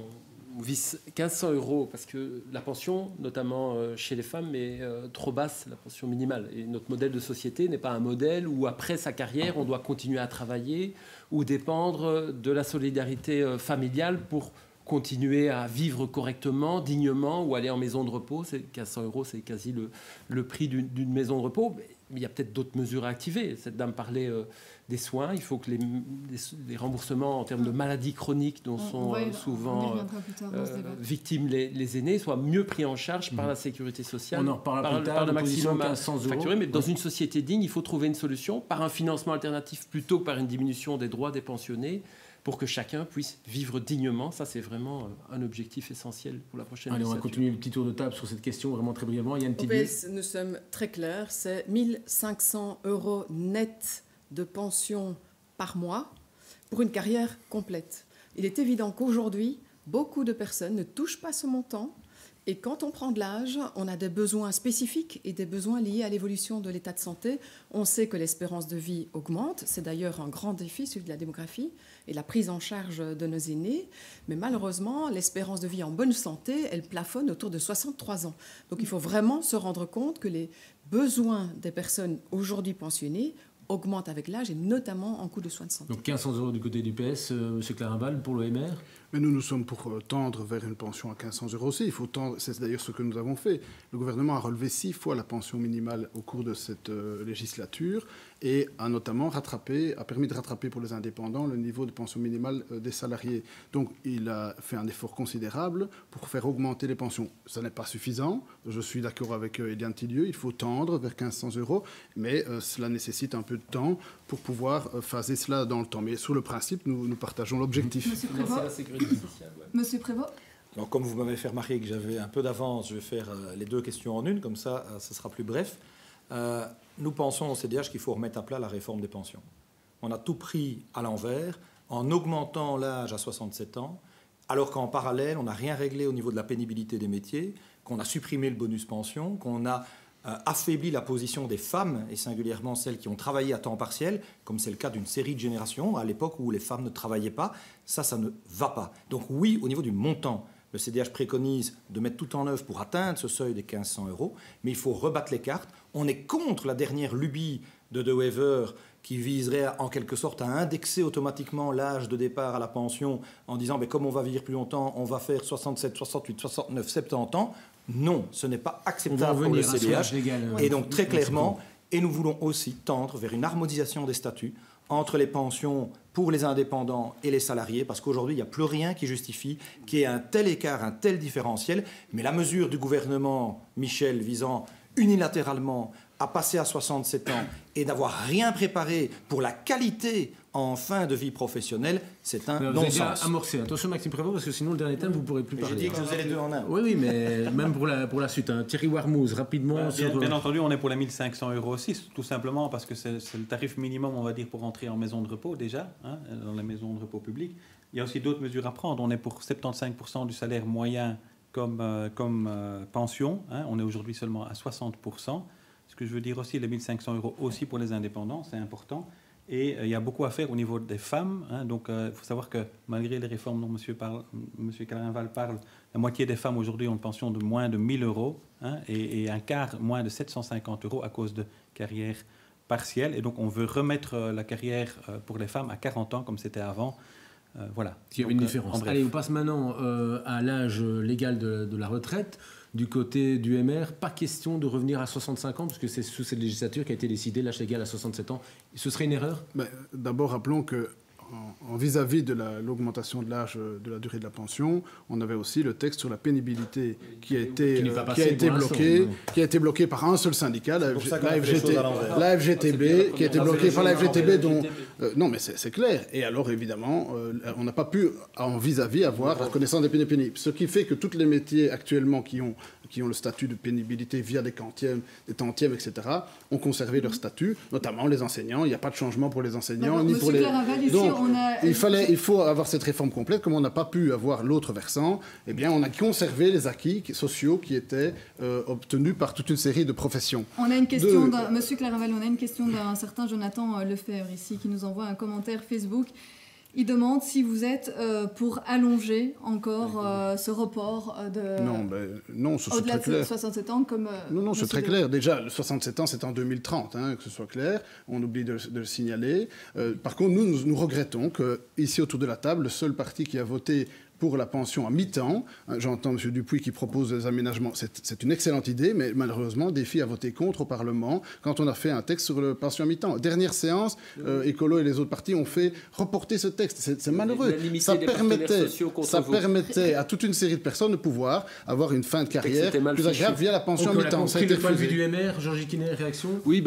on vise 1500 euros parce que la pension, notamment chez les femmes, est trop basse, la pension minimale. Et notre modèle de société n'est pas un modèle où après sa carrière, on doit continuer à travailler ou dépendre de la solidarité familiale pour continuer à vivre correctement, dignement ou aller en maison de repos. 1500 euros, c'est quasi le prix d'une maison de repos. Mais il y a peut-être d'autres mesures à activer. Cette dame parlait des soins. Il faut que les remboursements en termes de maladies chroniques dont sont souvent victimes les aînés soient mieux pris en charge par la sécurité sociale. On en reparlera plus tard, par le maximum facturé. Mais dans une société digne, il faut trouver une solution par un financement alternatif plutôt que par une diminution des droits des pensionnés pour que chacun puisse vivre dignement. Ça, c'est vraiment un objectif essentiel pour la prochaine législature. On va continuer le petit tour de table sur cette question, vraiment très brièvement. Yann Thibier. Nous sommes très clairs, c'est 1 500 euros net de pension par mois pour une carrière complète. Il est évident qu'aujourd'hui, beaucoup de personnes ne touchent pas ce montant. Et quand on prend de l'âge, on a des besoins spécifiques et des besoins liés à l'évolution de l'état de santé. On sait que l'espérance de vie augmente. C'est d'ailleurs un grand défi, celui de la démographie et la prise en charge de nos aînés. Mais malheureusement, l'espérance de vie en bonne santé, elle plafonne autour de 63 ans. Donc il faut vraiment se rendre compte que les besoins des personnes aujourd'hui pensionnées augmentent avec l'âge et notamment en coût de soins de santé. Donc 1500 € du côté du PS, M. Clarinval, pour l'OMR. Mais nous sommes pour tendre vers une pension à 1500 € aussi. Il faut tendre, c'est d'ailleurs ce que nous avons fait. Le gouvernement a relevé 6 fois la pension minimale au cours de cette législature et a notamment permis de rattraper pour les indépendants le niveau de pension minimale des salariés. Donc il a fait un effort considérable pour faire augmenter les pensions. Ça n'est pas suffisant. Je suis d'accord avec Éliane Tillieu. Il faut tendre vers 1500 €, mais cela nécessite un peu de temps pour pouvoir phaser cela dans le temps. Mais sur le principe, nous partageons l'objectif. Monsieur Prévost. Donc, comme vous m'avez fait remarquer que j'avais un peu d'avance, je vais faire les deux questions en une, comme ça, ce sera plus bref. Nous pensons au CDH qu'il faut remettre à plat la réforme des pensions. On a tout pris à l'envers en augmentant l'âge à 67 ans, alors qu'en parallèle, on n'a rien réglé au niveau de la pénibilité des métiers, qu'on a supprimé le bonus pension, qu'on a affaibli la position des femmes, et singulièrement celles qui ont travaillé à temps partiel, comme c'est le cas d'une série de générations, à l'époque où les femmes ne travaillaient pas. Ça ne va pas. Donc oui, au niveau du montant, le CDH préconise de mettre tout en œuvre pour atteindre ce seuil des 1500 €, mais il faut rebattre les cartes. On est contre la dernière lubie de De Wever qui viserait en quelque sorte à indexer automatiquement l'âge de départ à la pension en disant comme on va vivre plus longtemps, on va faire 67, 68, 69, 70 ans. Non, ce n'est pas acceptable pour le CDH. Et donc très clairement, et nous voulons aussi tendre vers une harmonisation des statuts entre les pensions pour les indépendants et les salariés, parce qu'aujourd'hui, il n'y a plus rien qui justifie qu'il y ait un tel écart, un tel différentiel. Mais la mesure du gouvernement Michel visant unilatéralement à passer à 67 ans et d'avoir rien préparé pour la qualité en fin de vie professionnelle, c'est un non-sens. Vous avez amorcé. Attention Maxime Prévost, parce que sinon le dernier thème, vous ne pourrez plus parler. J'ai dit que je faisais les deux en un. Oui, mais même pour la suite. Thierry Warmouz, rapidement. Bien entendu, on est pour les 1500 € aussi, tout simplement parce que c'est le tarif minimum, on va dire, pour entrer en maison de repos déjà, dans les maisons de repos publiques. Il y a aussi d'autres mesures à prendre. On est pour 75% du salaire moyen comme pension. On est aujourd'hui seulement à 60%. Ce que je veux dire aussi, les 1500 € aussi pour les indépendants, c'est important. Et il y a beaucoup à faire au niveau des femmes. Donc, il faut savoir que malgré les réformes dont M. Clarinval parle, la moitié des femmes aujourd'hui ont une pension de moins de 1000 €, et un quart moins de 750 € à cause de carrières partielles. Et donc, on veut remettre la carrière pour les femmes à 40 ans comme c'était avant. Voilà. Il y avait une différence. Allez, on passe maintenant à l'âge légal de la retraite. Du côté du MR, pas question de revenir à 65 ans, parce que c'est sous cette législature qu'a été décidé l'âge légal à 67 ans. Ce serait une erreur ? D'abord, rappelons que en vis-à-vis de l'augmentation de l'âge de la durée de la pension, on avait aussi le texte sur la pénibilité qui a été bloqué par un seul syndicat, la FGTB, qui a été bloqué par la FGTB, dont... non, mais c'est clair. Et alors, évidemment, on n'a pas pu, en vis-à-vis, avoir la reconnaissance des peines pénibles. Ce qui fait que tous les métiers actuellement qui ont le statut de pénibilité via des tantièmes, etc., ont conservé leur statut, notamment les enseignants. Il n'y a pas de changement pour les enseignants, ni pour les... Donc, il faut avoir cette réforme complète. Comme on n'a pas pu avoir l'autre versant, eh bien, on a conservé les acquis sociaux qui étaient obtenus par toute une série de professions. On a une question Monsieur Clarinval, on a une question d'un certain Jonathan Lefebvre ici qui nous envoie un commentaire Facebook. Il demande si vous êtes pour allonger encore ce report de... Non, c'est très clair. Au-delà de 67 ans, comme... Non, c'est très clair. Déjà, le 67 ans, c'est en 2030, que ce soit clair. On oublie de le signaler. Par contre, nous regrettons qu'ici, autour de la table, le seul parti qui a voté pour la pension à mi-temps. J'entends M. Dupuis qui propose des aménagements. C'est une excellente idée, mais malheureusement, Défi a voté contre au Parlement quand on a fait un texte sur la pension à mi-temps. Dernière séance, Écolo et les autres partis ont fait reporter ce texte. C'est malheureux. Ça permettait à toute une série de personnes de pouvoir avoir une fin de carrière plus agréable via la pension à mi-temps. Ça a été le point de vue du MR. Georges Kiné, réaction ? Oui,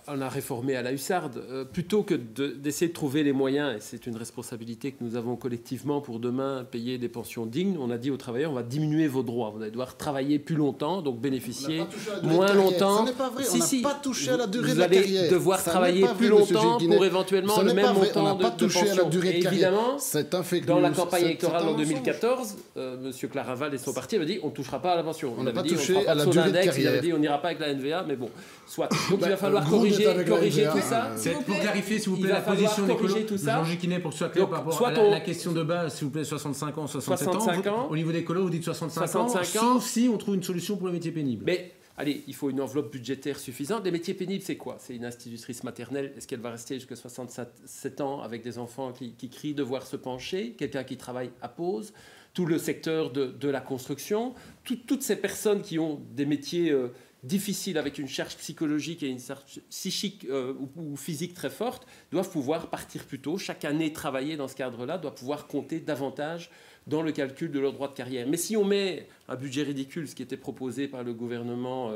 on a réformé à la hussarde. Plutôt que d'essayer de trouver les moyens, et c'est une responsabilité que nous avons collectivement pour demain payer des pensions dignes, on a dit aux travailleurs, on va diminuer vos droits. Vous allez devoir travailler plus longtemps, donc bénéficier moins longtemps. Ce n'est pas vrai, on n'a pas touché à la durée de la carrière. Vous allez carrière. devoir travailler plus longtemps pour éventuellement le même montant de pension. Et évidemment, c'est un fake dans la news. campagne électorale en C'est un 2014, M. Clarinval et son parti avaient dit on ne touchera pas à la pension. On n'a pas dit touché on ne à la pas de durée de index, il avait carrière. dit on n'ira pas avec la NVA, mais bon, soit. Donc il va falloir Groupe corriger avec la tout NVA. ça. Pour clarifier, s'il vous plaît, Il va la falloir position corriger d'écolo, tout ça. Jean Giquinet, pour que ce soit clair Donc, par rapport soit à on- la question de base, s'il vous plaît, 65 ans, 67 ans. 65 ans. Au niveau des colos, vous dites 65 ans, 65 ans. sauf si on trouve une solution pour les métiers pénibles. Mais allez, il faut une enveloppe budgétaire suffisante. Les métiers pénibles, c'est quoi? C'est une institutrice maternelle. Est-ce qu'elle va rester jusqu'à 67 ans avec des enfants qui crient devoir se pencher? Quelqu'un qui travaille à pause? Tout le secteur de la construction? Toutes ces personnes qui ont des métiers difficiles avec une charge psychologique et une charge psychique ou physique très forte doivent pouvoir partir plus tôt. Chaque année travailler dans ce cadre-là doit pouvoir compter davantage dans le calcul de leur droit de carrière. Mais si on met un budget ridicule, ce qui était proposé par le gouvernement,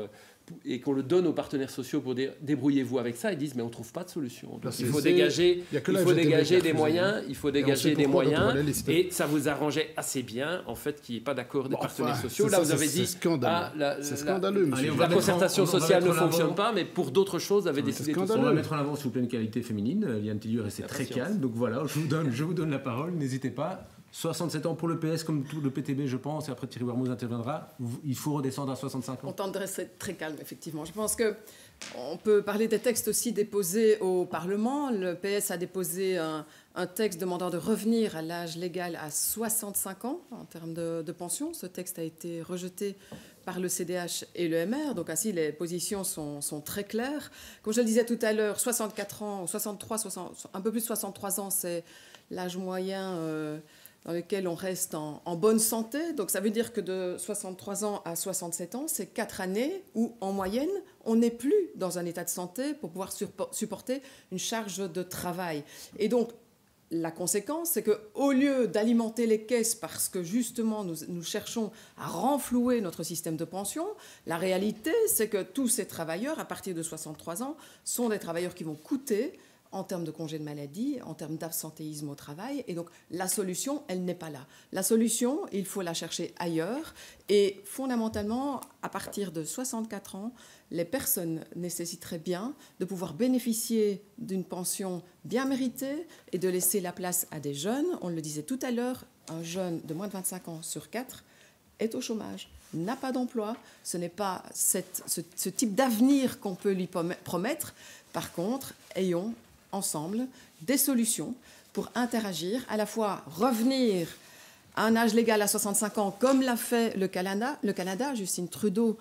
et qu'on le donne aux partenaires sociaux pour dire débrouillez-vous avec ça, ils disent mais on ne trouve pas de solution. Donc, il faut dégager des moyens, il faut dégager des moyens, et ça vous arrangeait assez bien en fait qu'il n'y ait pas d'accord des partenaires sociaux. Là vous avez dit c'est scandaleux, monsieur. La concertation sociale ne fonctionne pas, mais pour d'autres choses vous avez décidé tout ça. On va mettre en avant s'il vous plaît une qualité féminine. Liane Tillieu restait très calme, donc voilà, je vous donne la parole, n'hésitez pas. 67 ans pour le PS, comme tout le PTB, je pense, et après Thierry Warmoz interviendra. Il faut redescendre à 65 ans. On tente de rester très calme, effectivement. Je pense qu'on peut parler des textes aussi déposés au Parlement. Le PS a déposé un texte demandant de revenir à l'âge légal à 65 ans en termes de pension. Ce texte a été rejeté par le CDH et le MR. Donc ainsi, les positions sont très claires. Comme je le disais tout à l'heure, 64 ans, 63, un peu plus de 63 ans, c'est l'âge moyen dans lequel on reste en bonne santé. Donc ça veut dire que de 63 ans à 67 ans, c'est 4 années où, en moyenne, on n'est plus dans un état de santé pour pouvoir supporter une charge de travail. Et donc, la conséquence, c'est qu'au lieu d'alimenter les caisses parce que justement nous cherchons à renflouer notre système de pension, la réalité, c'est que tous ces travailleurs, à partir de 63 ans, sont des travailleurs qui vont coûter en termes de congé de maladie, en termes d'absentéisme au travail. Et donc, la solution, elle n'est pas là. La solution, il faut la chercher ailleurs. Et fondamentalement, à partir de 64 ans, les personnes nécessiteraient bien de pouvoir bénéficier d'une pension bien méritée et de laisser la place à des jeunes. On le disait tout à l'heure, un jeune de moins de 25 ans sur 4 est au chômage, n'a pas d'emploi. Ce n'est pas ce type d'avenir qu'on peut lui promettre. Par contre, ayons ensemble des solutions pour interagir, à la fois revenir à un âge légal à 65 ans, comme l'a fait le Canada. Justin Trudeau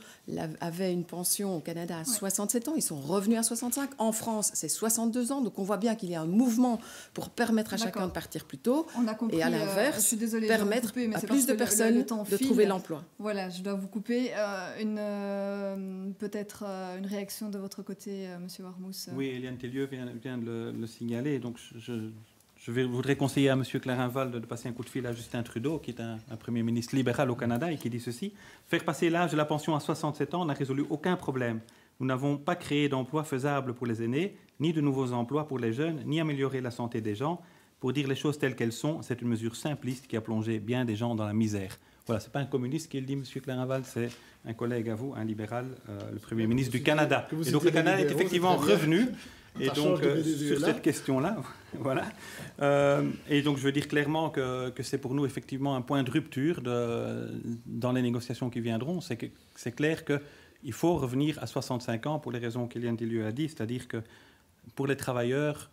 avait une pension au Canada à 67 ans. Ils sont revenus à 65. En France, c'est 62 ans. Donc, on voit bien qu'il y a un mouvement pour permettre à chacun de partir plus tôt. On a compris, et à l'inverse, permettre à plus de personnes de trouver l'emploi. Voilà, je dois vous couper. Peut-être une réaction de votre côté, Monsieur Warmoz. Oui, Liane Tillieu vient de le signaler. Donc, je voudrais conseiller à M. Clarinval de passer un coup de fil à Justin Trudeau, qui est un Premier ministre libéral au Canada, et qui dit ceci. Faire passer l'âge de la pension à 67 ans n'a résolu aucun problème. Nous n'avons pas créé d'emplois faisables pour les aînés, ni de nouveaux emplois pour les jeunes, ni amélioré la santé des gens. Pour dire les choses telles qu'elles sont, c'est une mesure simpliste qui a plongé bien des gens dans la misère. Voilà, ce n'est pas un communiste qui le dit, M. Clarinval, c'est un collègue à vous, un libéral, le Premier ministre du Canada. Et donc le Canada est effectivement revenu. Et donc, sur cette question-là, voilà. Et donc, je veux dire clairement que c'est pour nous, effectivement, un point de rupture dans les négociations qui viendront. C'est clair qu'il faut revenir à 65 ans pour les raisons qu'Eliane Tillieu a dit, c'est-à-dire que pour les travailleurs,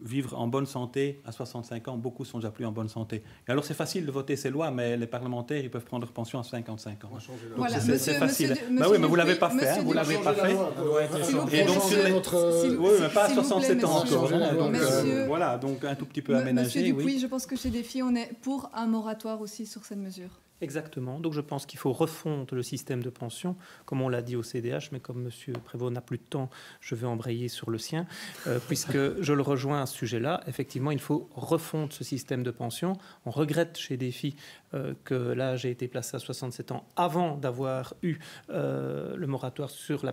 vivre en bonne santé à 65 ans, beaucoup sont déjà plus en bonne santé. Et alors c'est facile de voter ces lois, mais les parlementaires ils peuvent prendre leur pension à 55 ans. Voilà, c'est facile. Bah oui, mais vous l'avez pas fait, vous l'avez pas fait. Et donc oui, mais pas à 67 ans encore. Donc voilà, donc un tout petit peu aménagé. Monsieur Dupuis, je pense que chez Défi, on est pour un moratoire aussi sur cette mesure. Exactement. Donc je pense qu'il faut refondre le système de pension, comme on l'a dit au CDH, mais comme M. Prévost n'a plus de temps, je vais embrayer sur le sien, puisque je le rejoins à ce sujet-là. Effectivement, il faut refondre ce système de pension. On regrette chez Défi que l'âge ait été placé à 67 ans avant d'avoir eu le moratoire sur la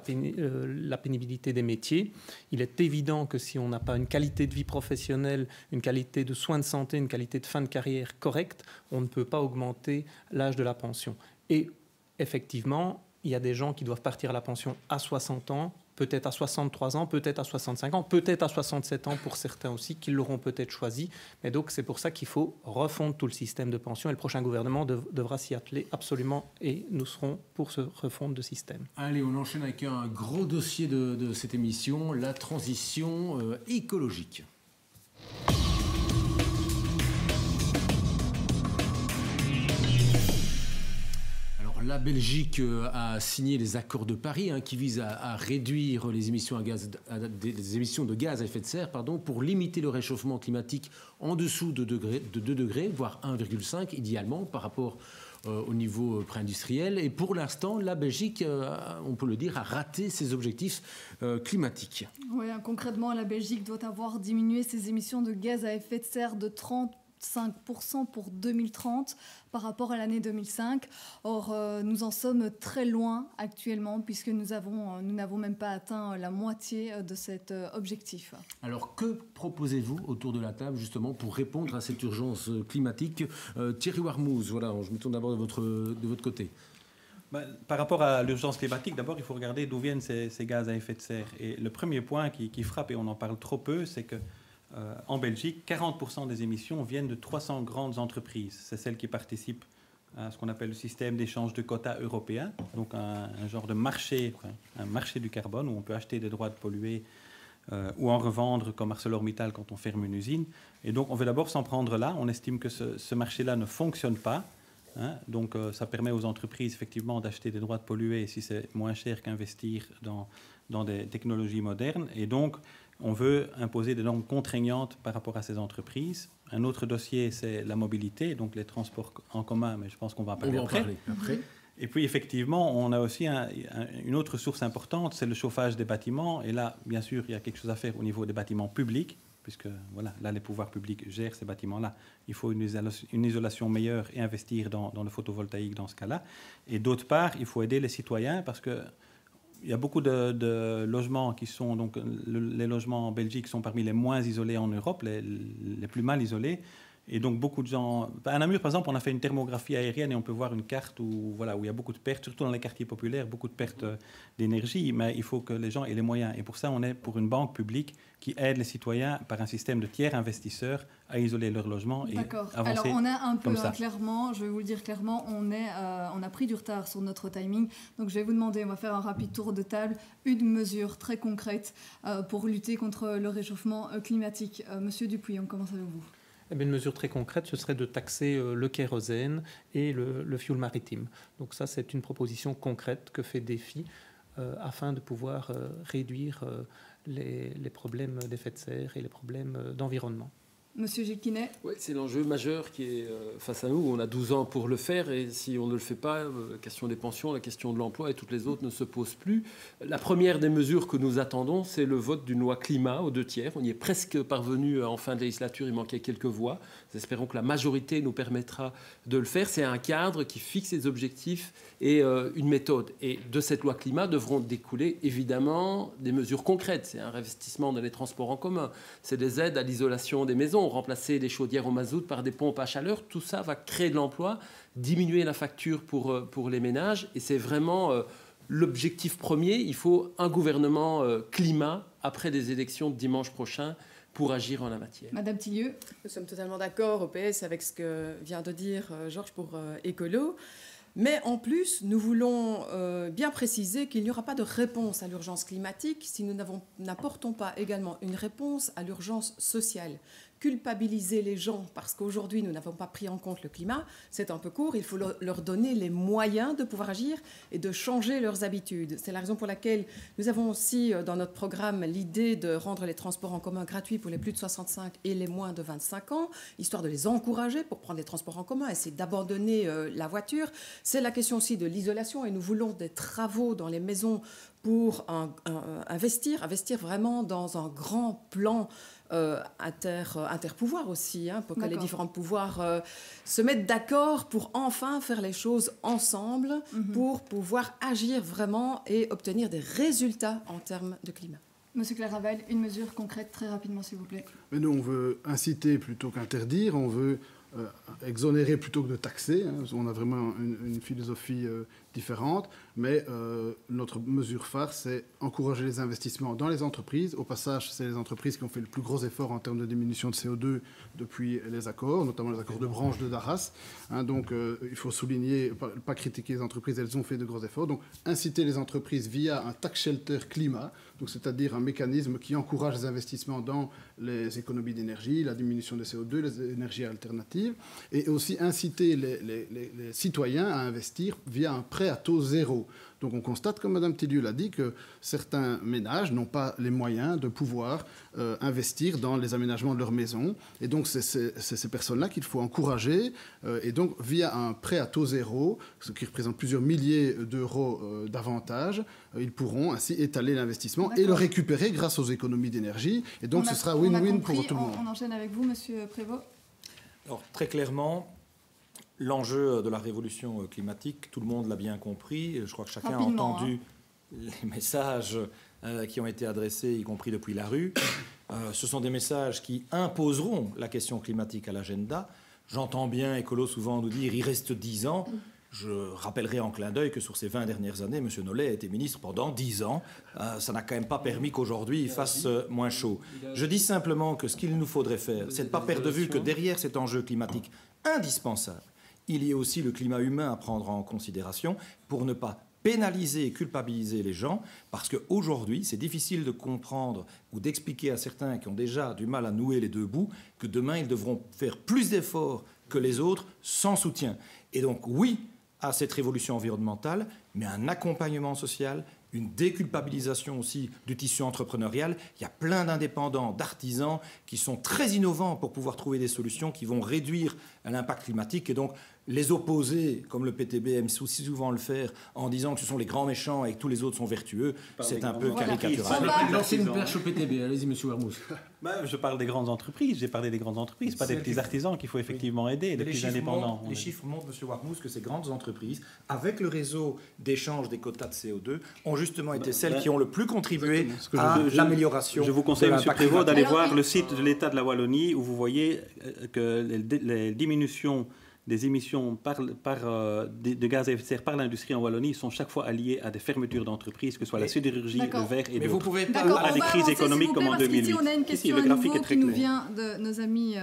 pénibilité des métiers. Il est évident que si on n'a pas une qualité de vie professionnelle, une qualité de soins de santé, une qualité de fin de carrière correcte, on ne peut pas augmenter l'âge de la pension. Et effectivement, il y a des gens qui doivent partir à la pension à 60 ans, peut-être à 63 ans, peut-être à 65 ans, peut-être à 67 ans pour certains aussi, qui l'auront peut-être choisi. Mais donc, c'est pour ça qu'il faut refondre tout le système de pension. Et le prochain gouvernement devra s'y atteler absolument. Et nous serons pour ce refondre de système. Allez, on enchaîne avec un gros dossier de cette émission, la transition écologique. La Belgique a signé les accords de Paris qui visent à réduire les émissions, des émissions de gaz à effet de serre pour limiter le réchauffement climatique en dessous de 2 degrés, voire 1,5 idéalement par rapport au niveau pré-industriel. Et pour l'instant, la Belgique, on peut le dire, a raté ses objectifs climatiques. Oui, concrètement, la Belgique doit avoir diminué ses émissions de gaz à effet de serre de 35% pour 2030 par rapport à l'année 2005. Or, nous en sommes très loin actuellement puisque nous n'avons même pas atteint la moitié de cet objectif. Alors, que proposez-vous autour de la table justement pour répondre à cette urgence climatique? Thierry Warmouze, voilà, je me tourne d'abord de votre côté. Par rapport à l'urgence climatique, d'abord, il faut regarder d'où viennent ces gaz à effet de serre. Et le premier point qui frappe, et on en parle trop peu, c'est que en Belgique, 40% des émissions viennent de 300 grandes entreprises. C'est celles qui participent à ce qu'on appelle le système d'échange de quotas européen, donc un genre de marché, un marché du carbone où on peut acheter des droits de polluer ou en revendre comme ArcelorMittal quand on ferme une usine. Et donc on veut d'abord s'en prendre là. On estime que ce marché-là ne fonctionne pas. Donc ça permet aux entreprises effectivement d'acheter des droits de polluer si c'est moins cher qu'investir dans des technologies modernes. Et donc on veut imposer des normes contraignantes par rapport à ces entreprises. Un autre dossier, c'est la mobilité, donc les transports en commun, mais je pense qu'on va en parler après. Et puis, effectivement, on a aussi une autre source importante, c'est le chauffage des bâtiments. Et là, bien sûr, il y a quelque chose à faire au niveau des bâtiments publics, puisque voilà, là, les pouvoirs publics gèrent ces bâtiments-là. Il faut une isolation meilleure et investir dans le photovoltaïque dans ce cas-là. Et d'autre part, il faut aider les citoyens, parce que il y a beaucoup de logements qui sont, donc les logements en Belgique sont parmi les moins isolés en Europe, les plus mal isolés. Et donc beaucoup de gens... À Namur, par exemple, on a fait une thermographie aérienne et on peut voir une carte où il y a beaucoup de pertes, surtout dans les quartiers populaires, beaucoup de pertes d'énergie, mais il faut que les gens aient les moyens. Et pour ça, on est pour une banque publique qui aide les citoyens par un système de tiers investisseurs à isoler leur logement et D'accord. avancer. Alors on a un peu, clairement, je vais vous le dire clairement, on a pris du retard sur notre timing. Donc je vais vous demander, on va faire un rapide tour de table, une mesure très concrète pour lutter contre le réchauffement climatique. Monsieur Dupuy, on commence avec vous. Eh bien, une mesure très concrète, ce serait de taxer le kérosène et le fioul maritime. Donc ça, c'est une proposition concrète que fait Défi afin de pouvoir réduire les problèmes d'effet de serre et les problèmes d'environnement. Monsieur Géquinet. Oui, c'est l'enjeu majeur qui est face à nous. On a 12 ans pour le faire et si on ne le fait pas, la question des pensions, la question de l'emploi et toutes les autres ne se posent plus. La première des mesures que nous attendons, c'est le vote d'une loi climat aux 2/3. On y est presque parvenu en fin de législature, il manquait quelques voix. Nous espérons que la majorité nous permettra de le faire. C'est un cadre qui fixe les objectifs et une méthode. Et de cette loi climat devront découler évidemment des mesures concrètes. C'est un investissement dans les transports en commun, c'est des aides à l'isolation des maisons, remplacer les chaudières au mazout par des pompes à chaleur. Tout ça va créer de l'emploi, diminuer la facture pour les ménages. Et c'est vraiment l'objectif premier. Il faut un gouvernement climat après les élections de dimanche prochain pour agir en la matière. Madame Tillieu. Nous sommes totalement d'accord au PS avec ce que vient de dire Georges pour Écolo. Mais en plus, nous voulons bien préciser qu'il n'y aura pas de réponse à l'urgence climatique si nous n'apportons pas également une réponse à l'urgence sociale. culpabiliser les gens parce qu'aujourd'hui nous n'avons pas pris en compte le climat, c'est un peu court. Il faut leur donner les moyens de pouvoir agir et de changer leurs habitudes. C'est la raison pour laquelle nous avons aussi dans notre programme l'idée de rendre les transports en commun gratuits pour les plus de 65 et les moins de 25 ans, histoire de les encourager pour prendre les transports en commun, essayer d'abandonner la voiture. C'est la question aussi de l'isolation et nous voulons des travaux dans les maisons pour investir vraiment dans un grand plan interpouvoir aussi, pour que les différents pouvoirs se mettent d'accord pour enfin faire les choses ensemble, pour pouvoir agir vraiment et obtenir des résultats en termes de climat. Monsieur Claraval, une mesure concrète très rapidement s'il vous plaît. Mais nous on veut inciter plutôt qu'interdire, on veut exonérer plutôt que de taxer. On a vraiment une philosophie différente, mais notre mesure phare, c'est encourager les investissements dans les entreprises. Au passage, c'est les entreprises qui ont fait le plus gros effort en termes de diminution de CO2 depuis les accords, notamment les accords de branche de Daras. Donc, il faut souligner, pas critiquer les entreprises, elles ont fait de gros efforts. Donc, inciter les entreprises via un tax shelter climat, donc c'est-à-dire un mécanisme qui encourage les investissements dans les économies d'énergie, la diminution des CO2, les énergies alternatives, et aussi inciter les citoyens à investir via un prêt à taux zéro. Donc on constate, comme Mme Tillieu l'a dit, que certains ménages n'ont pas les moyens de pouvoir investir dans les aménagements de leur maison. Et donc c'est ces personnes-là qu'il faut encourager. Et donc via un prêt à taux zéro, ce qui représente plusieurs milliers d'euros d'avantages, ils pourront ainsi étaler l'investissement et le récupérer grâce aux économies d'énergie. Et donc ce sera win-win pour tout le monde. On enchaîne avec vous, Monsieur Prévost. Alors très clairement, l'enjeu de la révolution climatique, tout le monde l'a bien compris. Je crois que chacun a entendu les messages qui ont été adressés, y compris depuis la rue. Ce sont des messages qui imposeront la question climatique à l'agenda. J'entends bien Écolo souvent nous dire « il reste 10 ans ». Je rappellerai en clin d'œil que sur ces 20 dernières années, M. Nollet a été ministre pendant 10 ans. Ça n'a quand même pas permis qu'aujourd'hui il fasse moins chaud. Je dis simplement que ce qu'il nous faudrait faire, c'est de ne pas perdre de vue que derrière cet enjeu climatique indispensable, il y a aussi le climat humain à prendre en considération pour ne pas pénaliser et culpabiliser les gens, parce qu'aujourd'hui, c'est difficile de comprendre ou d'expliquer à certains qui ont déjà du mal à nouer les deux bouts que demain, ils devront faire plus d'efforts que les autres sans soutien. Et donc, oui, à cette révolution environnementale, mais un accompagnement social, une déculpabilisation aussi du tissu entrepreneurial. Il y a plein d'indépendants, d'artisans qui sont très innovants pour pouvoir trouver des solutions qui vont réduire l'impact climatique. Et donc, les opposer, comme le PTB aime aussi souvent le faire, en disant que ce sont les grands méchants et que tous les autres sont vertueux, c'est un peu caricatural. Lancez une perche au PTB. Allez-y, monsieur Warmouth. Je parle des grandes entreprises. J'ai parlé des grandes entreprises, pas des petits artisans qu'il faut effectivement aider, des petits indépendants. Les chiffres montrent, monsieur Warmouth, que ces grandes entreprises, avec le réseau d'échange des quotas de CO2, ont justement été celles qui ont le plus contribué à l'amélioration. Je vous conseille, monsieur Prévost, d'aller voir le site de l'État de la Wallonie, où vous voyez que les diminutions des émissions de gaz à effet de serre par l'industrie en Wallonie sont chaque fois alliées à des fermetures d'entreprises, que ce soit la sidérurgie, le verre et d'autres. Vous pouvez pas à des crises économiques comme en 2008. On a une question à nouveau qui nous vient de nos amis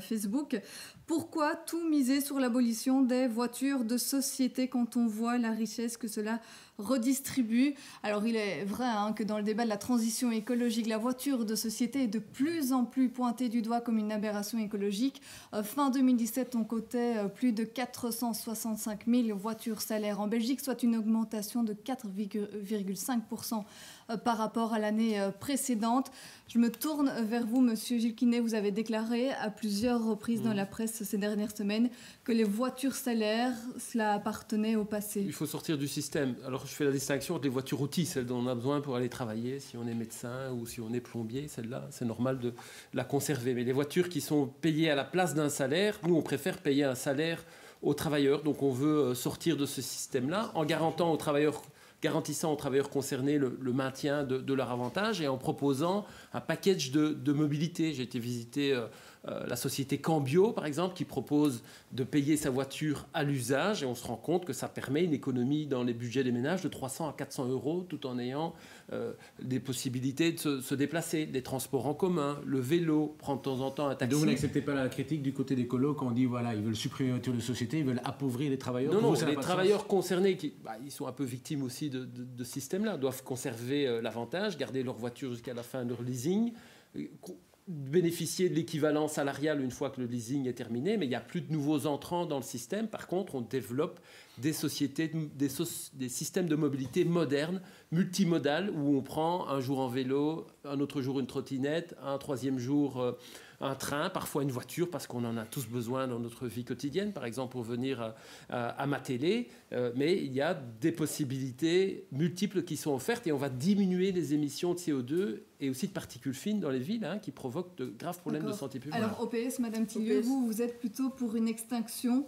Facebook. Pourquoi tout miser sur l'abolition des voitures de société quand on voit la richesse que cela redistribue? Alors il est vrai que dans le débat de la transition écologique, la voiture de société est de plus en plus pointée du doigt comme une aberration écologique. Fin 2017, on cotait plus de 465 000 voitures salaires en Belgique, soit une augmentation de 4,5% par rapport à l'année précédente. Je me tourne vers vous, Monsieur Gilles Quinet. Vous avez déclaré à plusieurs reprises dans la presse ces dernières semaines que les voitures salaires, cela appartenait au passé. Il faut sortir du système. Alors je fais la distinction entre les voitures outils, celles dont on a besoin pour aller travailler, si on est médecin ou si on est plombier, celle-là, c'est normal de la conserver. Mais les voitures qui sont payées à la place d'un salaire, nous on préfère payer un salaire aux travailleurs. Donc on veut sortir de ce système-là en garantissant aux travailleurs concernés le maintien de leur avantage et en proposant un package de mobilité. J'ai été visiter la société Cambio, par exemple, qui propose de payer sa voiture à l'usage et on se rend compte que ça permet une économie dans les budgets des ménages de 300 à 400 euros tout en ayant des possibilités de se déplacer, des transports en commun, le vélo, prendre de temps en temps un taxi. Donc vous n'acceptez pas la critique du côté des colos quand on dit voilà, ils veulent supprimer les voitures de société, ils veulent appauvrir les travailleurs? Non, les travailleurs concernés, ils sont un peu victimes aussi de ce système-là, doivent conserver l'avantage, garder leur voiture jusqu'à la fin de leur leasing. bénéficier de l'équivalent salarial une fois que le leasing est terminé, mais il n'y a plus de nouveaux entrants dans le système. Par contre, on développe des sociétés, des systèmes de mobilité modernes, multimodales, où on prend un jour en vélo, un autre jour une trottinette, un troisième jour un train, parfois une voiture, parce qu'on en a tous besoin dans notre vie quotidienne, par exemple pour venir à ma télé. Mais il y a des possibilités multiples qui sont offertes et on va diminuer les émissions de CO2 et aussi de particules fines dans les villes qui provoquent de graves problèmes de santé publique. Alors OPS, Madame Tillieu, vous êtes plutôt pour une extinction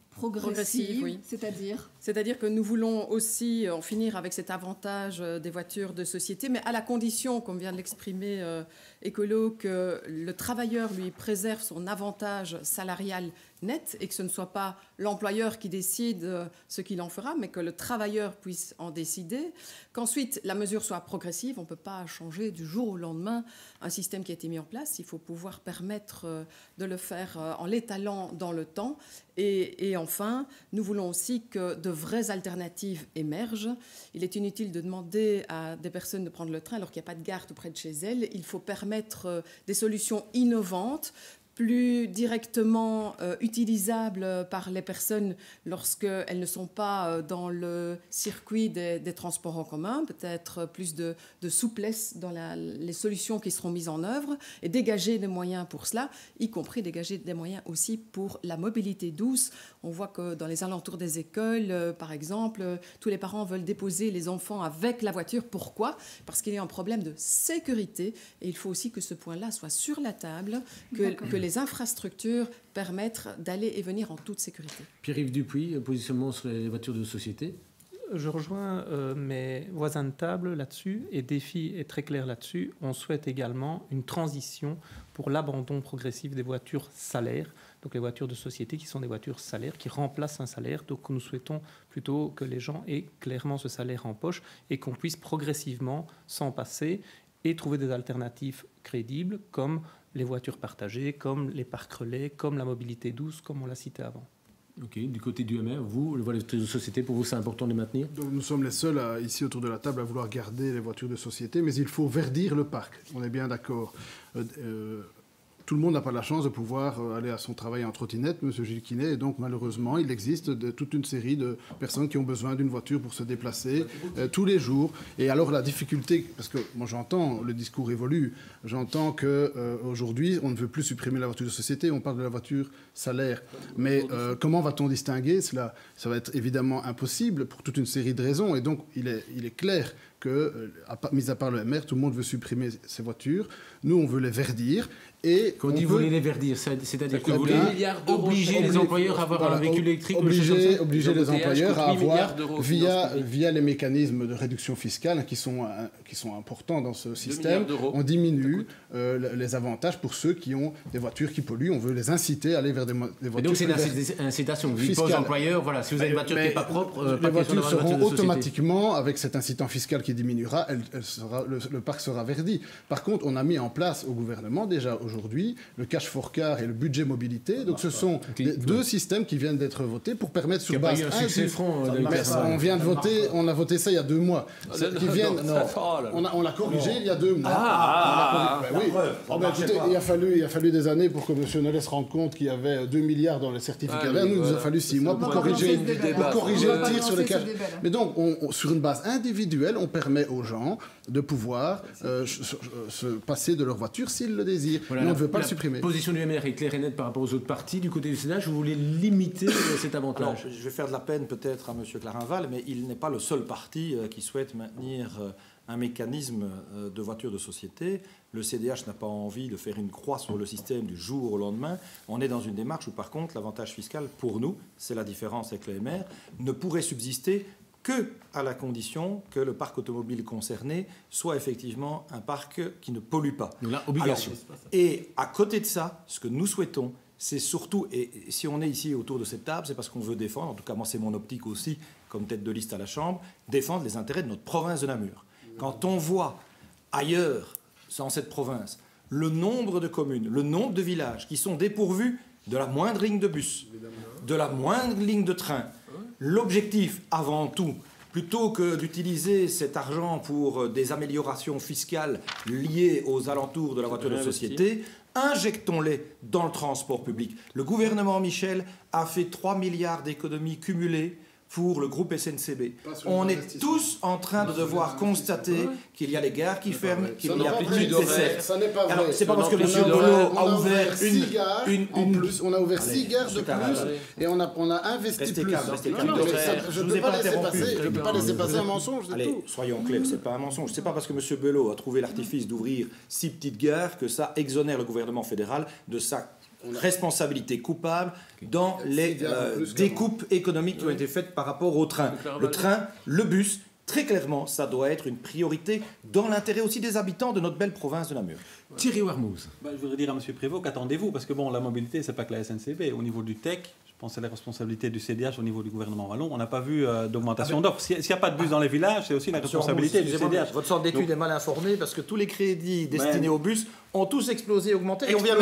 progressive, oui. C'est-à-dire que nous voulons aussi en finir avec cet avantage des voitures de société, mais à la condition, comme vient de l'exprimer Écolo, que le travailleur lui préserve son avantage salarial net et que ce ne soit pas l'employeur qui décide ce qu'il en fera, mais que le travailleur puisse en décider, qu'ensuite la mesure soit progressive. On ne peut pas changer du jour au lendemain un système qui a été mis en place. Il faut pouvoir permettre de le faire en l'étalant dans le temps. Et enfin, nous voulons aussi que de vraies alternatives émergent. Il est inutile de demander à des personnes de prendre le train alors qu'il n'y a pas de gare tout près de chez elles. Il faut permettre des solutions innovantes, plus directement utilisables par les personnes lorsqu'elles ne sont pas dans le circuit des transports en commun, peut-être plus de souplesse dans les solutions qui seront mises en œuvre et dégager des moyens pour cela, y compris dégager des moyens aussi pour la mobilité douce. On voit que dans les alentours des écoles, par exemple, tous les parents veulent déposer les enfants avec la voiture. Pourquoi ? Parce qu'il y a un problème de sécurité et il faut aussi que ce point-là soit sur la table, que les infrastructures permettent d'aller et venir en toute sécurité. Pierre-Yves Dupuis, positionnement sur les voitures de société. Je rejoins mes voisins de table là-dessus et Défi est très clair là-dessus. On souhaite également une transition pour l'abandon progressif des voitures salaires, donc les voitures de société qui sont des voitures salaires, qui remplacent un salaire. Donc nous souhaitons plutôt que les gens aient clairement ce salaire en poche et qu'on puisse progressivement s'en passer et trouver des alternatives crédibles comme les voitures partagées, comme les parcs relais, comme la mobilité douce, comme on l'a cité avant. Ok, du côté du MR, vous, les voitures de société, pour vous, c'est important de les maintenir ? Donc, nous sommes les seuls ici autour de la table à vouloir garder les voitures de société, mais il faut verdir le parc, on est bien d'accord. Tout le monde n'a pas la chance de pouvoir aller à son travail en trottinette, M. Gilles Quinet, et donc malheureusement, il existe toute une série de personnes qui ont besoin d'une voiture pour se déplacer tous les jours. Et alors la difficulté, parce que moi j'entends, le discours évolue, j'entends qu'aujourd'hui on ne veut plus supprimer la voiture de société, on parle de la voiture salaire. Mais comment va-t-on distinguer cela ? Ça va être évidemment impossible pour toute une série de raisons, et donc il est clair que, mis à part le MR, tout le monde veut supprimer ces voitures. Nous, on veut les verdir. Et quand on dit vous voulez les verdir, c'est-à-dire que vous voulez obliger les employeurs à avoir un véhicule électrique, obliger les employeurs à avoir, via les mécanismes de réduction fiscale qui sont importants dans ce système, on diminue les avantages pour ceux qui ont des voitures qui polluent. On veut les inciter à aller vers des voitures. Et donc c'est une incitation. Vous dites aux employeurs, voilà, si vous avez une voiture qui n'est pas propre, les voitures seront automatiquement, avec cet incitant fiscal qui diminuera, le parc sera verdi. Par contre, on a mis en place au gouvernement déjà aujourd'hui le cash for car et le budget mobilité. Donc ce sont deux systèmes qui viennent d'être votés pour permettre sur base on a voté ça il y a 2 mois. On l'a corrigé il y a 2 mois. Il a fallu des années pour que M. Nollet se rende compte qu'il y avait 2 milliards dans les certificats verts. Nous, il nous a fallu 6 mois pour corriger le tir sur le cash. Mais donc, sur une base individuelle, on permet aux gens de pouvoir se passer de leur voiture s'ils le désirent. Voilà, mais on ne veut pas le supprimer. La position du MR est claire et nette par rapport aux autres partis. Du côté du Sénat, je voulais limiter cet avantage. Alors, je vais faire de la peine peut-être à M. Clarinval, mais il n'est pas le seul parti qui souhaite maintenir un mécanisme de voiture de société. Le CDH n'a pas envie de faire une croix sur le système du jour au lendemain. On est dans une démarche où, par contre, l'avantage fiscal, pour nous, c'est la différence avec le MR, ne pourrait subsister que à la condition que le parc automobile concerné soit effectivement un parc qui ne pollue pas. Donc là, obligation. Alors, et à côté de ça, ce que nous souhaitons, c'est surtout, et si on est ici autour de cette table, c'est parce qu'on veut défendre, en tout cas moi c'est mon optique aussi, comme tête de liste à la Chambre, défendre les intérêts de notre province de Namur. Quand on voit ailleurs, dans cette province, le nombre de communes, le nombre de villages qui sont dépourvus de la moindre ligne de bus, de la moindre ligne de train, l'objectif avant tout Plutôt que d'utiliser cet argent pour des améliorations fiscales liées aux alentours de la voiture de société, injectons-les dans le transport public. Le gouvernement Michel a fait 3 milliards d'économies cumulées pour le groupe SNCB. On est tous en train de devoir constater qu'il y a les gares qui ferment, qu'il n'y a plus de dessertes. Ça n'est pas vrai. Alors, c'est pas parce que M. Belot a ouvert une plus. On a ouvert 6 gares de plus et on a investi plus. Je ne peux pas laisser passer un mensonge. Allez, soyons clairs, c'est pas un mensonge. C'est pas parce que M. Belot a trouvé l'artifice d'ouvrir 6 petites gares que ça exonère le gouvernement fédéral de sa responsabilité coupable dans les découpes économiques qui ont été faites par rapport au train. Le train, le bus, très clairement, ça doit être une priorité dans l'intérêt aussi des habitants de notre belle province de Namur. Thierry Warmouz. Je voudrais dire à M. Prévost qu'attendez-vous, parce que bon, la mobilité, c'est pas que la SNCB. Au niveau du TEC, je pense que c'est la responsabilité du CDH au niveau du gouvernement wallon. On n'a pas vu d'augmentation d'offres. S'il n'y a pas de bus dans les villages, c'est aussi la responsabilité du CDH. Votre centre d'études est mal informé parce que tous les crédits destinés aux bus ont tous explosé, augmenté. Et on vient même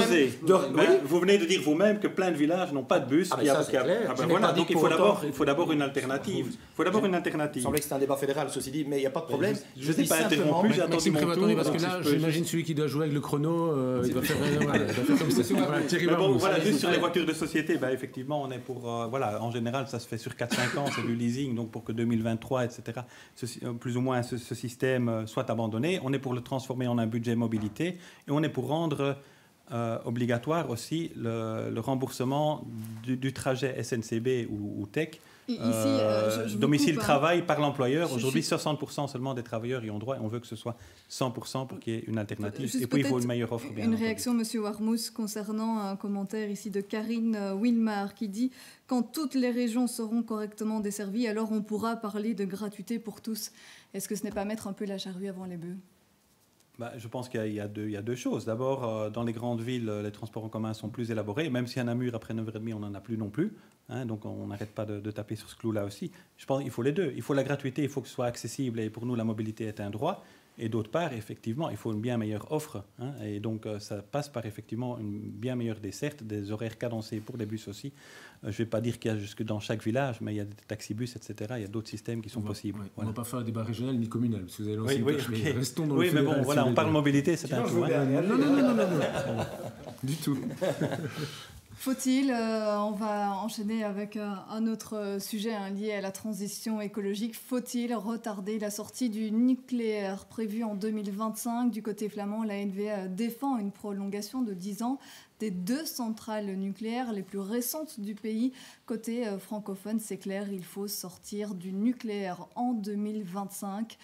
vous venez de dire vous-même que plein de villages n'ont pas de bus. Donc il faut d'abord une alternative. Il semblait que c'était un débat fédéral, ceci dit, mais il n'y a pas de problème. Je ne dis pas interrompu, j'ai attendu mon tour. Parce que là, j'imagine celui qui doit jouer avec le chrono, il va faire comme ça. Voilà, juste sur les voitures de société, effectivement, on est pour... en général, ça se fait sur 4-5 ans, c'est du leasing, donc pour que 2023, etc., plus ou moins ce système soit abandonné. On est pour le transformer en un budget mobilité et on est pour rendre obligatoire aussi le remboursement du trajet SNCB ou TEC. Domicile-travail par l'employeur. Aujourd'hui, 60% seulement des travailleurs y ont droit et on veut que ce soit 100% pour qu'il y ait une alternative. Et puis, il faut une meilleure offre. Une réaction, M. Warmouz, concernant un commentaire ici de Karine Wilmar qui dit « Quand toutes les régions seront correctement desservies, alors on pourra parler de gratuité pour tous. » Est-ce que ce n'est pas mettre un peu la charrue avant les bœufs ? Je pense qu'il y a deux choses. D'abord, dans les grandes villes, les transports en commun sont plus élaborés. Même si à Namur, après 9h30, on n'en a plus non plus. Donc, on n'arrête pas de taper sur ce clou-là aussi. Je pense qu'il faut les deux. Il faut la gratuité, il faut que ce soit accessible. Et pour nous, la mobilité est un droit. Et d'autre part, effectivement, il faut une bien meilleure offre. Et donc, ça passe par effectivement une bien meilleure desserte, des horaires cadencés pour des bus aussi. Je ne vais pas dire qu'il y a jusque dans chaque village, mais il y a des taxibus, etc. Il y a d'autres systèmes qui sont possibles. On ne va pas faire un débat régional ni communal, parce que vous allez lancer mais restons dans le mais bon, voilà, on parle mobilité, c'est un tout. Non. Du tout. Faut-il, on va enchaîner avec un autre sujet lié à la transition écologique, faut-il retarder la sortie du nucléaire prévue en 2025 ? Du côté flamand, la NVA défend une prolongation de 10 ans des 2 centrales nucléaires les plus récentes du pays. Côté francophone, c'est clair, il faut sortir du nucléaire en 2025.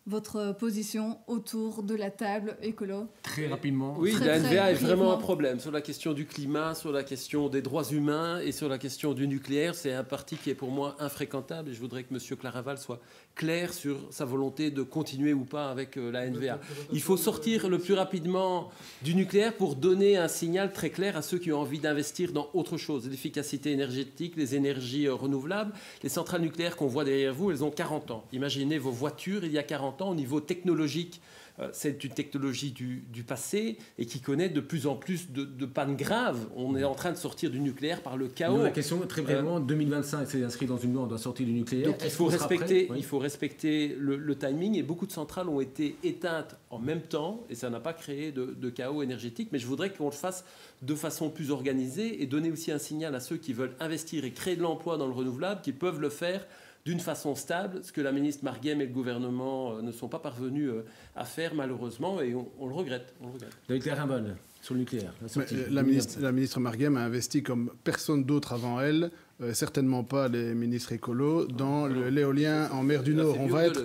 Votre position autour de la table écolo ? Très rapidement. Oui, la NVA est vraiment un problème sur la question du climat, sur la question des droits humains et sur la question du nucléaire. C'est un parti qui est pour moi infréquentable et je voudrais que M. Claraval soit clair sur sa volonté de continuer ou pas avec la NVA. Il faut sortir le plus rapidement du nucléaire pour donner un signal très clair à ceux qui ont envie d'investir dans autre chose. L'efficacité énergétique, les énergies renouvelables. Les centrales nucléaires qu'on voit derrière vous, elles ont 40 ans. Imaginez vos voitures il y a 40 ans au niveau technologique. C'est une technologie du passé et qui connaît de plus en plus de pannes graves. On est en train de sortir du nucléaire par le chaos. Donc la question, très brièvement, 2025, c'est inscrit dans une loi, on doit sortir du nucléaire. Donc il faut respecter le timing et beaucoup de centrales ont été éteintes en même temps et ça n'a pas créé de chaos énergétique. Mais je voudrais qu'on le fasse de façon plus organisée et donner aussi un signal à ceux qui veulent investir et créer de l'emploi dans le renouvelable qu'ils peuvent le faire d'une façon stable, ce que la ministre Marguem et le gouvernement ne sont pas parvenus à faire malheureusement, et on le regrette. David Claraval, sur le nucléaire. La ministre Marguem a investi comme personne d'autre avant elle, certainement pas les ministres écolos, dans l'éolien en mer du Nord. On va être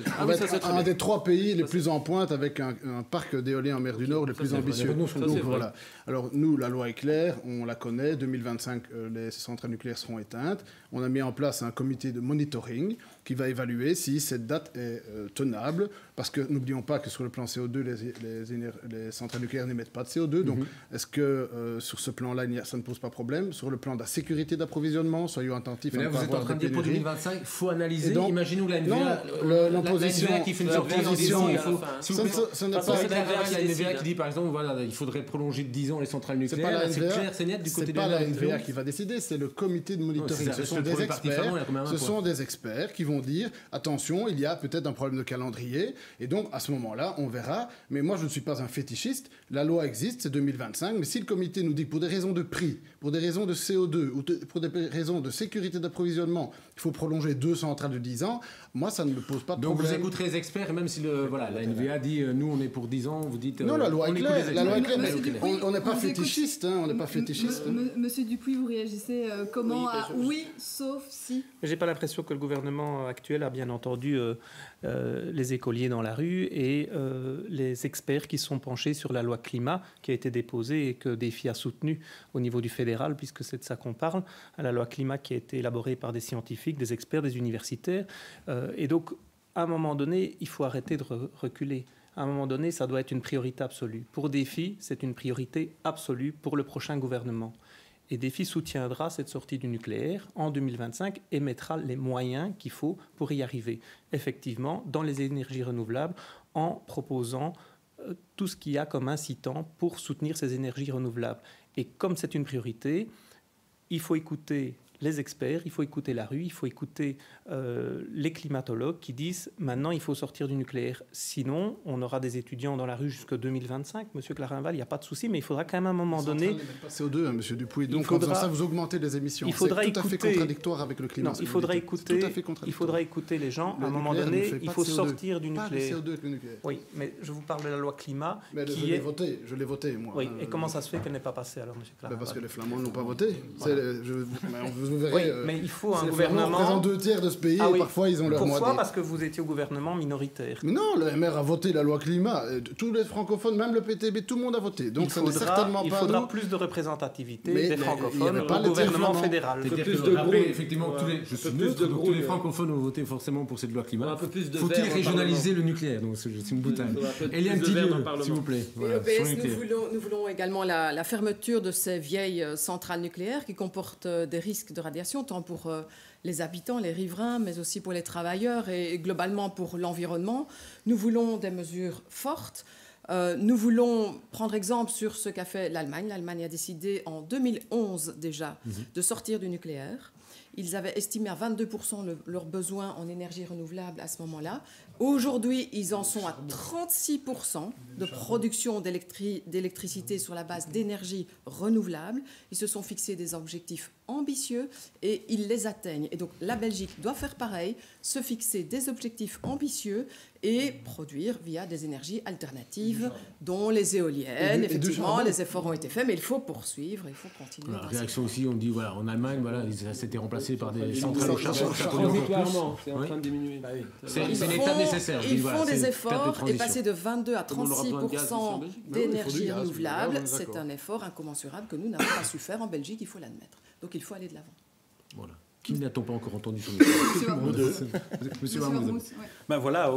un des 3 pays les plus en pointe avec un parc d'éolien en mer du Nord le plus ambitieux. Donc, voilà. Alors nous, la loi est claire, on la connaît, 2025, les centrales nucléaires seront éteintes. On a mis en place un comité de monitoring qui va évaluer si cette date est tenable, parce que n'oublions pas que sur le plan CO2, les centrales nucléaires n'émettent pas de CO2, donc Est-ce que sur ce plan-là, ça ne pose pas problème? Sur le plan de la sécurité d'approvisionnement, soyons attentifs à ne pas avoir de pénurie. Vous êtes en train de dire pour 2025, il faut analyser. Imaginons la NVA, l'opposition qui fait une sortie en disant il faut... Ce n'est pas la NVA qui dit par exemple voilà, il faudrait prolonger de 10 ans les centrales nucléaires. C'est clair, c'est net du côté de la NVA. C'est pas la NVA qui va décider, c'est le comité de monitoring. Ce sont des experts. Ce sont des experts qui vont dire attention, il y a peut-être un problème de calendrier. Et donc à ce moment-là, on verra. Mais moi, je ne suis pas un fétichiste. La loi existe, c'est 2025. Mais si le comité nous dit que pour des raisons de prix, pour des raisons de CO2 ou pour des raisons de sécurité d'approvisionnement, il faut prolonger 2 centrales de 10 ans, moi, ça ne me pose pas de problème. Donc vous écouterez les experts, et même si la NVA dit nous, on est pour 10 ans, vous dites... non, la loi est claire. On n'est pas fétichiste. On n'est pas fétichiste. Monsieur Dupuis, vous réagissez comment à oui, sauf si... Je n'ai pas l'impression que le gouvernement actuel a bien entendu les écoliers dans la rue et les experts qui sont penchés sur la loi climat qui a été déposée et que Défi a soutenue au niveau du fédéral, puisque c'est de ça qu'on parle, la loi climat qui a été élaborée par des scientifiques, des experts, des universitaires. Et donc, à un moment donné, il faut arrêter de reculer. À un moment donné, ça doit être une priorité absolue. Pour Défi, c'est une priorité absolue pour le prochain gouvernement. Et Défi soutiendra cette sortie du nucléaire en 2025 et mettra les moyens qu'il faut pour y arriver. Effectivement, dans les énergies renouvelables, en proposant tout ce qu'il y a comme incitant pour soutenir ces énergies renouvelables. Et comme c'est une priorité, il faut écouter les experts, il faut écouter la rue, il faut écouter les climatologues qui disent maintenant il faut sortir du nucléaire. Sinon, on aura des étudiants dans la rue jusqu'en 2025. Monsieur Clarinval, il n'y a pas de souci, mais il faudra quand même à un moment donné... Pas CO2, monsieur Dupuis. Donc, en faisant ça, vous augmentez les émissions. C'est tout à fait contradictoire avec le climat. Non, il faudra écouter les gens. À un moment donné, il faut sortir du nucléaire. Pas le CO2 avec le nucléaire. Oui, mais je vous parle de la loi climat. Mais je l'ai voté, moi. Oui, et comment ça se fait qu'elle n'est pas passée alors, monsieur Clarinval? Parce que les Flamands ne l'ont pas voté. Vous verrez, oui, mais il faut un gouvernement... Les Flamands représentent 2/3 de ce pays et parfois ils ont leur moitié. Pourquoi? Parce que vous étiez au gouvernement minoritaire. Mais non, le MR a voté la loi climat. Tous les francophones, même le PTB, tout le monde a voté. Donc il faudra plus de représentativité des francophones au gouvernement fédéral. Plus de gros, effectivement, tous les francophones ont voté forcément pour cette loi climat. Faut-il régionaliser le nucléaire? Donc c'est une boutade. Eliane Tillieu, s'il vous plaît. Nous voulons également la fermeture de ces vieilles centrales nucléaires qui comportent des risques de radiation, tant pour les habitants, les riverains, mais aussi pour les travailleurs et globalement pour l'environnement. Nous voulons des mesures fortes. Nous voulons prendre exemple sur ce qu'a fait l'Allemagne. L'Allemagne a décidé en 2011 déjà de sortir du nucléaire. Ils avaient estimé à 22% leurs besoins en énergie renouvelable à ce moment-là. Aujourd'hui, ils en sont à 36% de production d'électricité sur la base d'énergie renouvelable. Ils se sont fixés des objectifs ambitieux et ils les atteignent. Et donc la Belgique doit faire pareil, se fixer des objectifs ambitieux et produire via des énergies alternatives, dont les éoliennes. Effectivement, les efforts ont été faits, mais il faut poursuivre, il faut continuer. Voilà, réaction aussi, on dit voilà, en Allemagne, voilà, ça s'était remplacé par des centrales au charbon. C'est en train de diminuer. C'est une étape nécessaire. Ils font des efforts et passer de 22 à 36% d'énergie renouvelable, c'est un effort incommensurable que nous n'avons pas su faire en Belgique, il faut l'admettre. Donc il faut aller de l'avant. Voilà. Qui n'a-t-on pas encore entendu sur le Monsieur Warmouth. Ben voilà,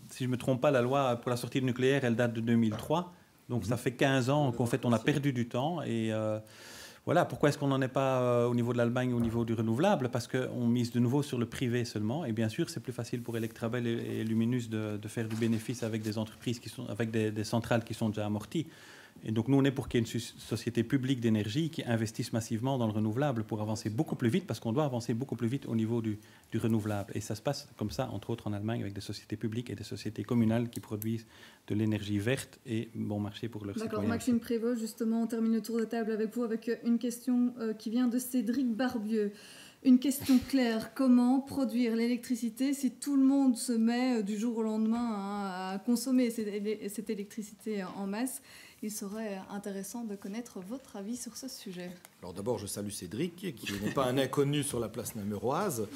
si je ne me trompe pas, la loi pour la sortie du nucléaire, elle date de 2003. Donc ça fait 15 ans qu'en fait on a perdu du temps. Et voilà, pourquoi est-ce qu'on n'en est pas au niveau de l'Allemagne, au niveau du renouvelable? Parce qu'on mise de nouveau sur le privé seulement. Et bien sûr, c'est plus facile pour Electrabel et Luminus de faire du bénéfice avec des entreprises avec des centrales qui sont déjà amorties. Et donc nous, on est pour qu'il y ait une société publique d'énergie qui investisse massivement dans le renouvelable pour avancer beaucoup plus vite, parce qu'on doit avancer beaucoup plus vite au niveau du renouvelable. Et ça se passe comme ça, entre autres en Allemagne, avec des sociétés publiques et des sociétés communales qui produisent de l'énergie verte et bon marché pour leurs citoyens. D'accord, Maxime Prévost, justement, on termine le tour de table avec vous avec une question qui vient de Cédric Barbieux. Une question claire, comment produire l'électricité si tout le monde se met du jour au lendemain à consommer cette électricité en masse? Il serait intéressant de connaître votre avis sur ce sujet. Alors d'abord, je salue Cédric, qui n'est pas un inconnu sur la place namuroise.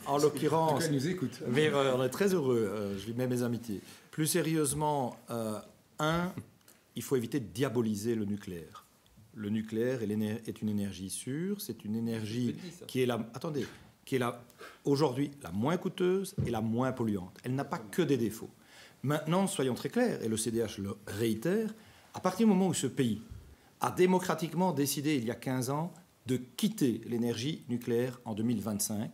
En l'occurrence... En tout cas, il nous écoute. Mais on est très heureux, je lui mets mes amitiés. Plus sérieusement, il faut éviter de diaboliser le nucléaire. Le nucléaire est une énergie sûre, c'est une énergie qui est aujourd'hui la moins coûteuse et la moins polluante. Elle n'a pas que des défauts. Maintenant, soyons très clairs, et le CDH le réitère, À partir du moment où ce pays a démocratiquement décidé, il y a 15 ans, de quitter l'énergie nucléaire en 2025,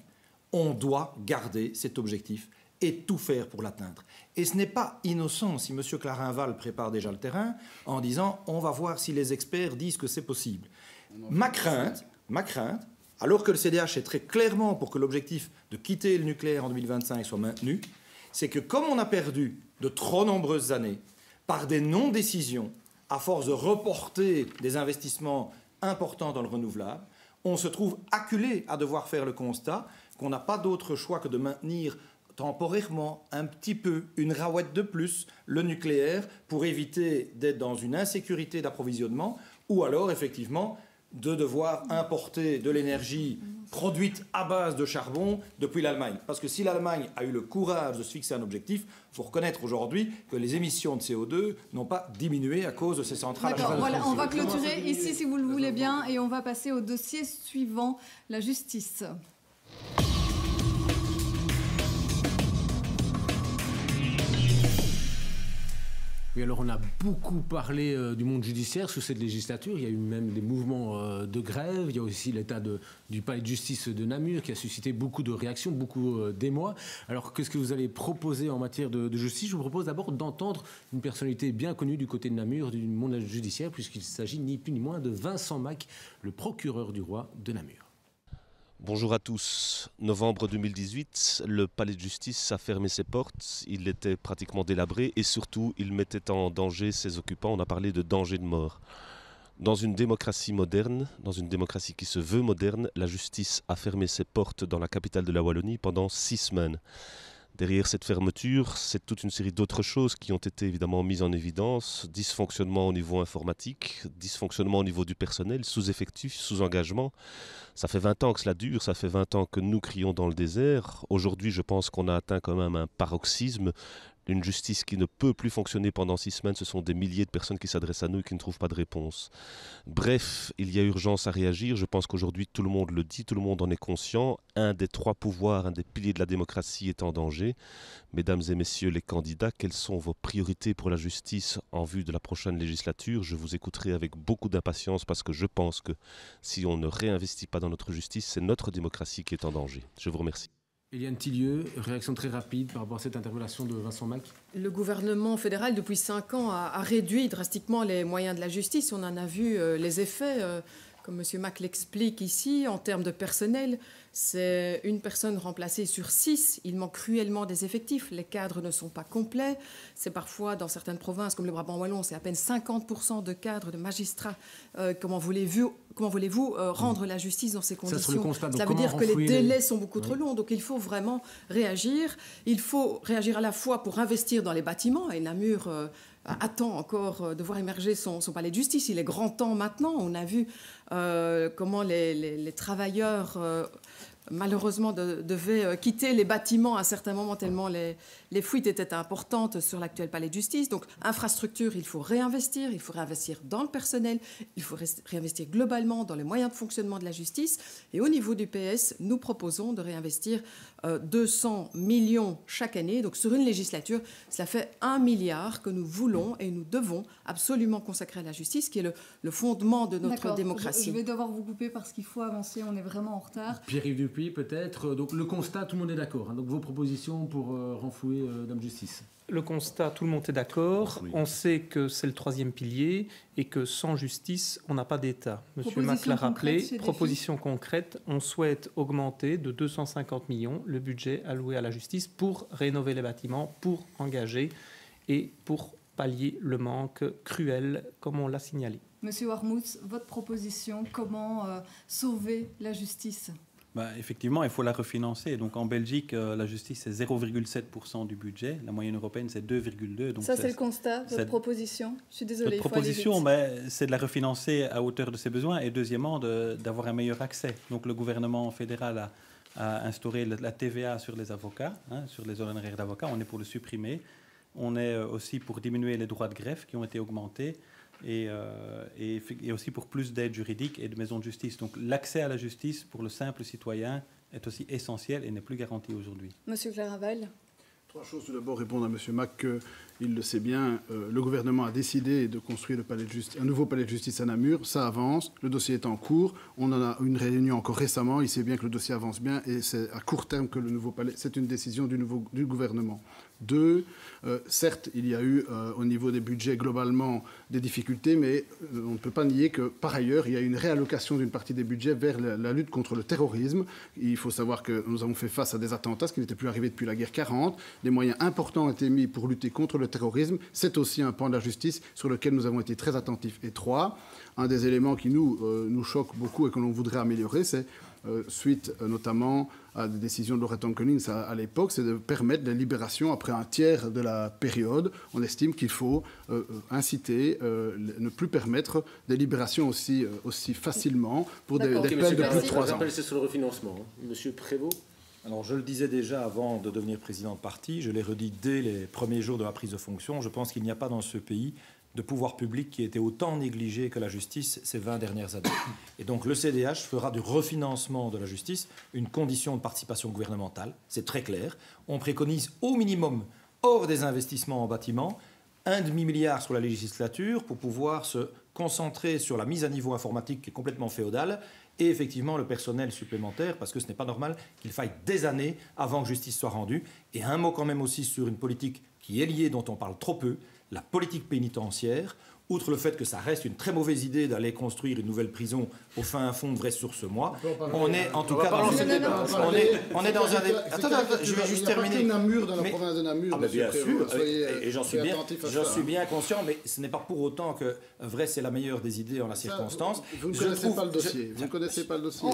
on doit garder cet objectif et tout faire pour l'atteindre. Et ce n'est pas innocent si M. Clarinval prépare déjà le terrain en disant « on va voir si les experts disent que c'est possible ». Ma crainte, alors que le CDH est très clairement pour que l'objectif de quitter le nucléaire en 2025 soit maintenu, c'est que comme on a perdu de trop nombreuses années par des non-décisions, à force de reporter des investissements importants dans le renouvelable, on se trouve acculé à devoir faire le constat qu'on n'a pas d'autre choix que de maintenir temporairement un petit peu, une rouette de plus, le nucléaire pour éviter d'être dans une insécurité d'approvisionnement ou alors effectivement de devoir importer de l'énergie produite à base de charbon depuis l'Allemagne. Parce que si l'Allemagne a eu le courage de se fixer un objectif, il faut reconnaître aujourd'hui que les émissions de CO2 n'ont pas diminué à cause de ces centrales. D'accord, voilà, on va clôturer ici si vous le voulez bien et on va passer au dossier suivant, la justice. Oui, alors on a beaucoup parlé du monde judiciaire sous cette législature. Il y a eu même des mouvements de grève. Il y a aussi l'état du palais de justice de Namur qui a suscité beaucoup de réactions, beaucoup d'émoi. Alors qu'est-ce que vous allez proposer en matière de justice? Je vous propose d'abord d'entendre une personnalité bien connue du côté de Namur, du monde judiciaire, puisqu'il s'agit ni plus ni moins de Vincent Mac, le procureur du roi de Namur. Bonjour à tous. Novembre 2018, le palais de justice a fermé ses portes. Il était pratiquement délabré et surtout, il mettait en danger ses occupants. On a parlé de danger de mort. Dans une démocratie moderne, dans une démocratie qui se veut moderne, la justice a fermé ses portes dans la capitale de la Wallonie pendant 6 semaines. Derrière cette fermeture, c'est toute une série d'autres choses qui ont été évidemment mises en évidence. Dysfonctionnement au niveau informatique, dysfonctionnement au niveau du personnel, sous-effectif, sous-engagement. Ça fait 20 ans que cela dure, ça fait 20 ans que nous crions dans le désert. Aujourd'hui, je pense qu'on a atteint quand même un paroxysme. Une justice qui ne peut plus fonctionner pendant 6 semaines, ce sont des milliers de personnes qui s'adressent à nous et qui ne trouvent pas de réponse. Bref, il y a urgence à réagir. Je pense qu'aujourd'hui, tout le monde le dit, tout le monde en est conscient. Un des 3 pouvoirs, un des piliers de la démocratie est en danger. Mesdames et messieurs les candidats, quelles sont vos priorités pour la justice en vue de la prochaine législature? Je vous écouterai avec beaucoup d'impatience parce que je pense que si on ne réinvestit pas dans notre justice, c'est notre démocratie qui est en danger. Je vous remercie. Eliane Tillieu, réaction très rapide par rapport à cette interpellation de Vincent Mac. Le gouvernement fédéral, depuis 5 ans, a réduit drastiquement les moyens de la justice. On en a vu les effets, comme M. Mac l'explique ici, en termes de personnel. C'est une personne remplacée sur 6. Il manque cruellement des effectifs. Les cadres ne sont pas complets. C'est parfois, dans certaines provinces, comme le Brabant wallon, c'est à peine 50% de cadres, de magistrats. Comment voulez-vous rendre la justice dans ces conditions? Ça veut dire que les délais sont beaucoup trop longs. Donc il faut vraiment réagir. Il faut réagir à la fois pour investir dans les bâtiments. Et Namur attend encore de voir émerger son palais de justice. Il est grand temps maintenant. On a vu comment les travailleurs... malheureusement, devaient quitter les bâtiments à certains moments tellement les fuites étaient importantes sur l'actuel palais de justice. Donc, infrastructure, il faut réinvestir dans le personnel, il faut réinvestir globalement dans les moyens de fonctionnement de la justice. Et au niveau du PS, nous proposons de réinvestir 200 millions chaque année. Donc, sur une législature, cela fait 1 milliard que nous voulons et nous devons absolument consacrer à la justice, qui est le fondement de notre démocratie. Je vais devoir vous couper parce qu'il faut avancer, on est vraiment en retard. Pierre-Yves Dupuis, peut-être. Donc le constat, tout le monde est d'accord. Donc vos propositions pour renflouer Dame Justice. Le constat, tout le monde est d'accord. Oui. On sait que c'est le 3e pilier et que sans justice, on n'a pas d'État. Monsieur Mac l'a rappelé, proposition concrète, on souhaite augmenter de 250 millions le budget alloué à la justice pour rénover les bâtiments, pour engager et pour pallier le manque cruel, comme on l'a signalé. Monsieur Warmouth, votre proposition, comment sauver la justice? Effectivement, il faut la refinancer. Donc en Belgique, la justice, c'est 0,7% du budget. La moyenne européenne, c'est 2,2%. Donc ça, c'est le constat, votre proposition? Je suis désolée. Notre proposition, c'est de la refinancer à hauteur de ses besoins et deuxièmement, d'avoir un meilleur accès. Donc le gouvernement fédéral a instauré la TVA sur les avocats, sur les honoraires d'avocats. On est pour le supprimer. On est aussi pour diminuer les droits de greffe qui ont été augmentés. Et aussi pour plus d'aide juridique et de maisons de justice. Donc l'accès à la justice pour le simple citoyen est aussi essentiel et n'est plus garanti aujourd'hui. Monsieur Clarinval. 3 choses. Tout d'abord, répondre à M. Mac il le sait bien, le gouvernement a décidé de construire un nouveau palais de justice à Namur. Ça avance, le dossier est en cours. On en a une réunion encore récemment. Il sait bien que le dossier avance bien et c'est à court terme que le nouveau palais, c'est une décision du gouvernement. 2, certes, il y a eu au niveau des budgets globalement des difficultés, mais on ne peut pas nier que par ailleurs, il y a une réallocation d'une partie des budgets vers la lutte contre le terrorisme. Il faut savoir que nous avons fait face à des attentats, ce qui n'était plus arrivé depuis la guerre 40. Des moyens importants ont été mis pour lutter contre le terrorisme. C'est aussi un pan de la justice sur lequel nous avons été très attentifs. Et 3, un des éléments qui nous choque beaucoup et que l'on voudrait améliorer, c'est suite notamment à des décisions de Laurette Onkenins à l'époque, c'est de permettre la libération après un tiers de la période. On estime qu'il faut inciter, ne plus permettre des libérations aussi facilement pour des peines de plus de 3 ans. C'est sur le refinancement. Monsieur Prévost. Alors, je le disais déjà avant de devenir président de parti, je l'ai redit dès les premiers jours de ma prise de fonction, je pense qu'il n'y a pas dans ce pays de pouvoir public qui a été autant négligé que la justice ces 20 dernières années. Et donc le CDH fera du refinancement de la justice une condition de participation gouvernementale, c'est très clair. On préconise au minimum, hors des investissements en bâtiment, 1,5 milliard sur la législature pour pouvoir se concentrer sur la mise à niveau informatique qui est complètement féodale et effectivement le personnel supplémentaire, parce que ce n'est pas normal qu'il faille des années avant que justice soit rendue. Et un mot quand même aussi sur une politique qui est liée, dont on parle trop peu, la politique pénitentiaire. Outre le fait que ça reste une très mauvaise idée d'aller construire une nouvelle prison au fin fond de Vresse-sur-Semois, on est en tout cas dans un débat. On est dans un débat. Attends, je vais juste terminer. Namur dans la province de Namur. Bien sûr, et j'en suis bien conscient, mais ce n'est pas pour autant que Vresse est la meilleure des idées en la circonstance. Vous ne connaissez pas le dossier. Vous ne connaissez pas le dossier.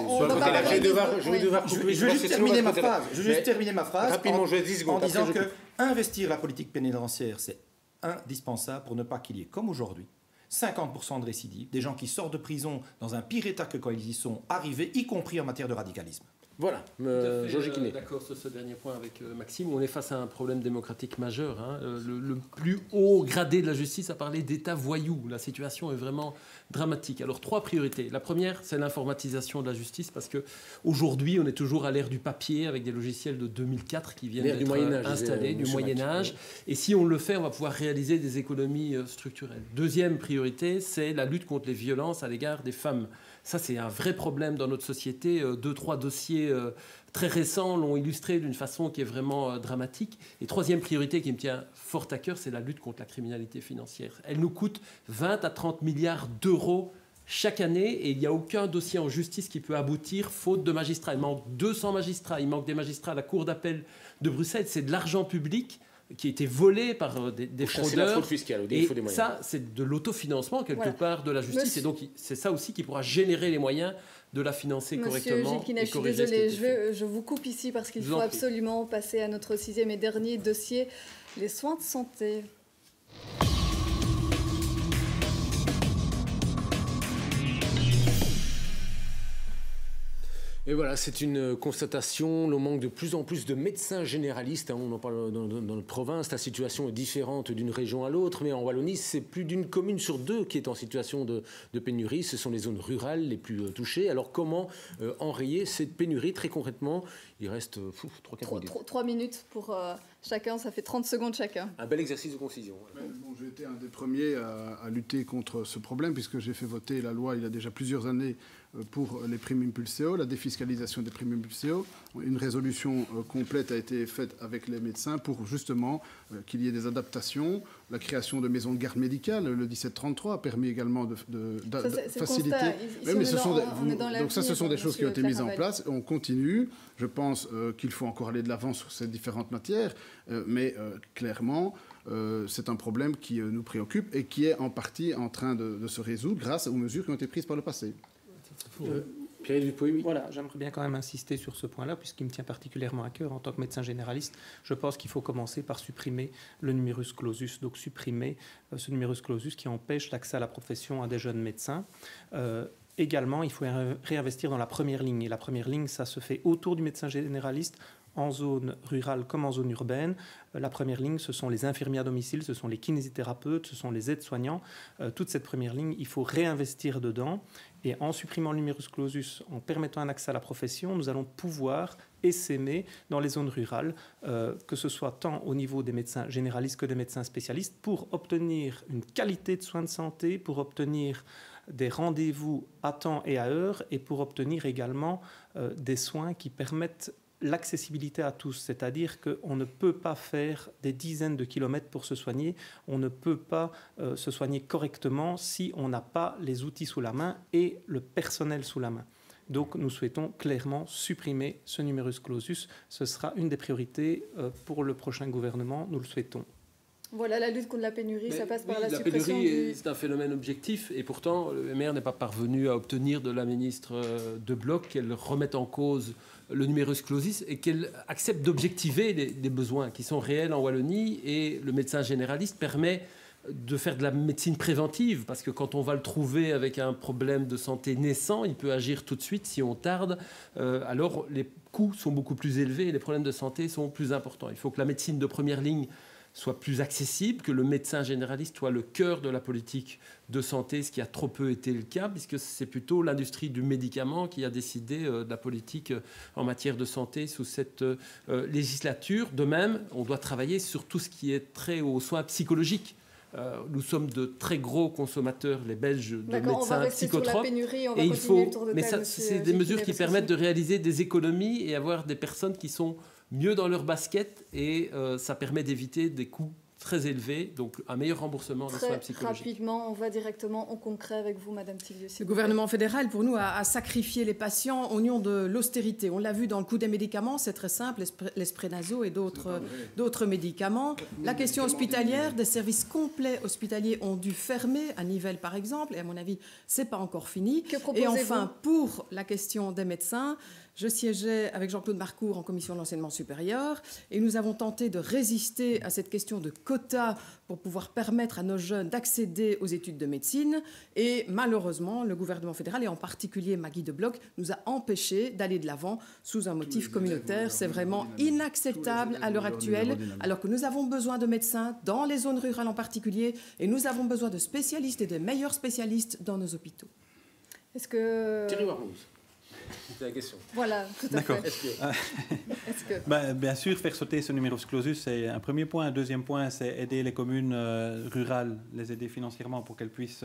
Je vais juste terminer ma phrase. Je vais juste terminer ma phrase rapidement, je vais 10 secondes. En disant que investir la politique pénitentiaire, c'est indispensable pour ne pas qu'il y ait, comme aujourd'hui, 50% de récidives, des gens qui sortent de prison dans un pire état que quand ils y sont arrivés, y compris en matière de radicalisme. Voilà, Georges Kiné. D'accord sur ce dernier point avec Maxime. On est face à un problème démocratique majeur. Hein. Le plus haut gradé de la justice a parlé d'État voyou. La situation est vraiment dramatique. Alors, 3 priorités. La première, c'est l'informatisation de la justice, parce qu'aujourd'hui, on est toujours à l'ère du papier avec des logiciels de 2004 qui viennent d'être installés, du Moyen-Âge. Et si on le fait, on va pouvoir réaliser des économies structurelles. Deuxième priorité, c'est la lutte contre les violences à l'égard des femmes. Ça, c'est un vrai problème dans notre société. 2-3 dossiers très récents l'ont illustré d'une façon qui est vraiment dramatique. Et troisième priorité qui me tient fort à cœur, c'est la lutte contre la criminalité financière. Elle nous coûte 20 à 30 milliards d'euros chaque année et il n'y a aucun dossier en justice qui peut aboutir faute de magistrats. Il manque 200 magistrats, il manque des magistrats à la Cour d'appel de Bruxelles. C'est de l'argent public qui a été volé par des fraudeurs. La fraude fiscale, et il faut des moyens. Ça, c'est de l'autofinancement quelque part de la justice. Et donc, c'est ça aussi qui pourra générer les moyens de la financer correctement. Monsieur Gilles, je suis désolée, je vous coupe ici parce qu'il faut absolument passer à notre 6e et dernier dossier, les soins de santé. Et voilà, c'est une constatation, le manque de plus en plus de médecins généralistes. On en parle dans notre province, la situation est différente d'une région à l'autre, mais en Wallonie, c'est plus d'une commune sur 2 qui est en situation de pénurie. Ce sont les zones rurales les plus touchées. Alors comment enrayer cette pénurie très concrètement? Il reste 3-4 minutes. 3 minutes pour chacun, ça fait 30 secondes chacun. Un bel exercice de concision. Bon, j'ai été un des premiers à lutter contre ce problème, puisque j'ai fait voter la loi il y a déjà plusieurs années pour les primes impulséo, la défiscalisation des primes impulséo. Une résolution complète a été faite avec les médecins pour justement qu'il y ait des adaptations. La création de maisons de garde médicale, le 1733, a permis également de faciliter. Donc ça, ce sont des choses qui ont été mises en place. On continue. Je pense qu'il faut encore aller de l'avant sur ces différentes matières, mais clairement, c'est un problème qui nous préoccupe et qui est en partie en train de se résoudre grâce aux mesures qui ont été prises par le passé. Pierre Dupuy, oui. Voilà, j'aimerais bien quand même insister sur ce point-là, puisqu'il me tient particulièrement à cœur en tant que médecin généraliste. Je pense qu'il faut commencer par supprimer le numerus clausus, donc supprimer ce numerus clausus qui empêche l'accès à la profession à des jeunes médecins. Également, il faut réinvestir dans la première ligne. Et la première ligne, ça se fait autour du médecin généraliste, en zone rurale comme en zone urbaine. La première ligne, ce sont les infirmiers à domicile, ce sont les kinésithérapeutes, ce sont les aides-soignants. Toute cette première ligne, il faut réinvestir dedans. Et en supprimant le numerus clausus, en permettant un accès à la profession, nous allons pouvoir essaimer dans les zones rurales, que ce soit tant au niveau des médecins généralistes que des médecins spécialistes, pour obtenir une qualité de soins de santé, pour obtenir des rendez-vous à temps et à heure, et pour obtenir également des soins qui permettent l'accessibilité à tous, c'est-à-dire qu'on ne peut pas faire des dizaines de kilomètres pour se soigner, on ne peut pas se soigner correctement si on n'a pas les outils sous la main et le personnel sous la main. Donc nous souhaitons clairement supprimer ce numerus clausus. Ce sera une des priorités pour le prochain gouvernement, nous le souhaitons. Voilà, la lutte contre la pénurie, ça passe par la suppression. La pénurie, c'est un phénomène objectif, et pourtant, le maire n'est pas parvenu à obtenir de la ministre de Bloc qu'elle remette en cause le numerus clausus et qu'elle accepte d'objectiver les besoins qui sont réels en Wallonie. Et le médecin généraliste permet de faire de la médecine préventive, parce que quand on va le trouver avec un problème de santé naissant, il peut agir tout de suite. Si on tarde, alors les coûts sont beaucoup plus élevés et les problèmes de santé sont plus importants. Il faut que la médecine de première ligne soit plus accessible, que le médecin généraliste soit le cœur de la politique de santé, ce qui a trop peu été le cas, puisque c'est plutôt l'industrie du médicament qui a décidé de la politique en matière de santé sous cette législature. De même, on doit travailler sur tout ce qui est trait aux soins psychologiques. Nous sommes de très gros consommateurs, les Belges, de médecins psychotropes. Et il faut, mais ça, c'est des mesures qui permettent de réaliser des économies et avoir des personnes qui sont mieux dans leur basket, et ça permet d'éviter des coûts très élevés, donc un meilleur remboursement des soins psychologiques. Rapidement, on va directement en concret avec vous, Madame Tiglio. Le gouvernement fédéral, pour nous, a sacrifié les patients au nom de l'austérité. On l'a vu dans le coût des médicaments, c'est très simple, les Sprenazos et d'autres médicaments. La question hospitalière, des services complets hospitaliers ont dû fermer, à Nivelles par exemple, et à mon avis, c'est pas encore fini. Et enfin, pour la question des médecins, je siégeais avec Jean-Claude Marcourt en commission de l'enseignement supérieur et nous avons tenté de résister à cette question de quotas pour pouvoir permettre à nos jeunes d'accéder aux études de médecine. Et malheureusement, le gouvernement fédéral, et en particulier Maggie de Bloc, nous a empêchés d'aller de l'avant sous un motif communautaire. C'est vraiment inacceptable à l'heure actuelle, alors que nous avons besoin de médecins dans les zones rurales en particulier, et nous avons besoin de spécialistes et de meilleurs spécialistes dans nos hôpitaux. Est-ce que... Thierry Warhouse. C'est la question. Voilà, tout à fait. Est-ce que... bien sûr, faire sauter ce numerus clausus, c'est un premier point. Un deuxième point, c'est aider les communes rurales, les aider financièrement pour qu'elles puissent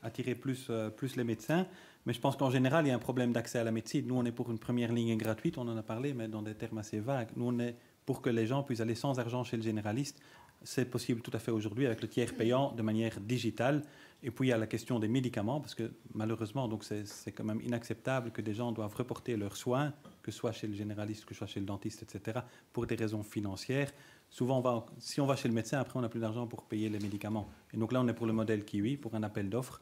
attirer plus les médecins. Mais je pense qu'en général, il y a un problème d'accès à la médecine. Nous, on est pour une première ligne gratuite, on en a parlé, mais dans des termes assez vagues. Nous, on est pour que les gens puissent aller sans argent chez le généraliste. C'est possible tout à fait aujourd'hui avec le tiers payant de manière digitale. Et puis il y a la question des médicaments, parce que malheureusement, donc c'est quand même inacceptable que des gens doivent reporter leurs soins, que ce soit chez le généraliste, que ce soit chez le dentiste, etc., pour des raisons financières. Souvent, si on va chez le médecin, après on n'a plus d'argent pour payer les médicaments. Et donc là, on est pour le modèle Kiwi, pour un appel d'offres.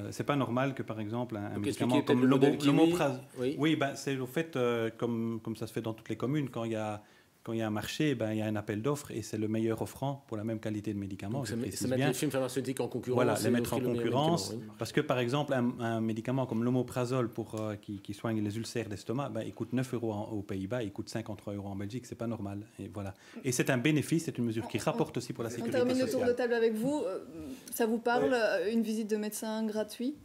C'est pas normal que, par exemple, un médicament comme l'omoprazole... Oui, c'est au fait, comme ça se fait dans toutes les communes, quand il y a un marché, il y a un appel d'offres et c'est le meilleur offrant pour la même qualité de médicament. Donc, c'est mettre les firmes pharmaceutiques en concurrence. Voilà, les mettre en concurrence. Oui. Parce que, par exemple, un médicament comme l'omoprazole qui soigne les ulcères d'estomac, il coûte 9 € aux Pays-Bas, il coûte 53 € en Belgique. C'est pas normal. Et voilà. Et c'est un bénéfice, c'est une mesure qui rapporte aussi pour la sécurité sociale. On termine le tour de table avec vous. Ça vous parle, une visite de médecin gratuit?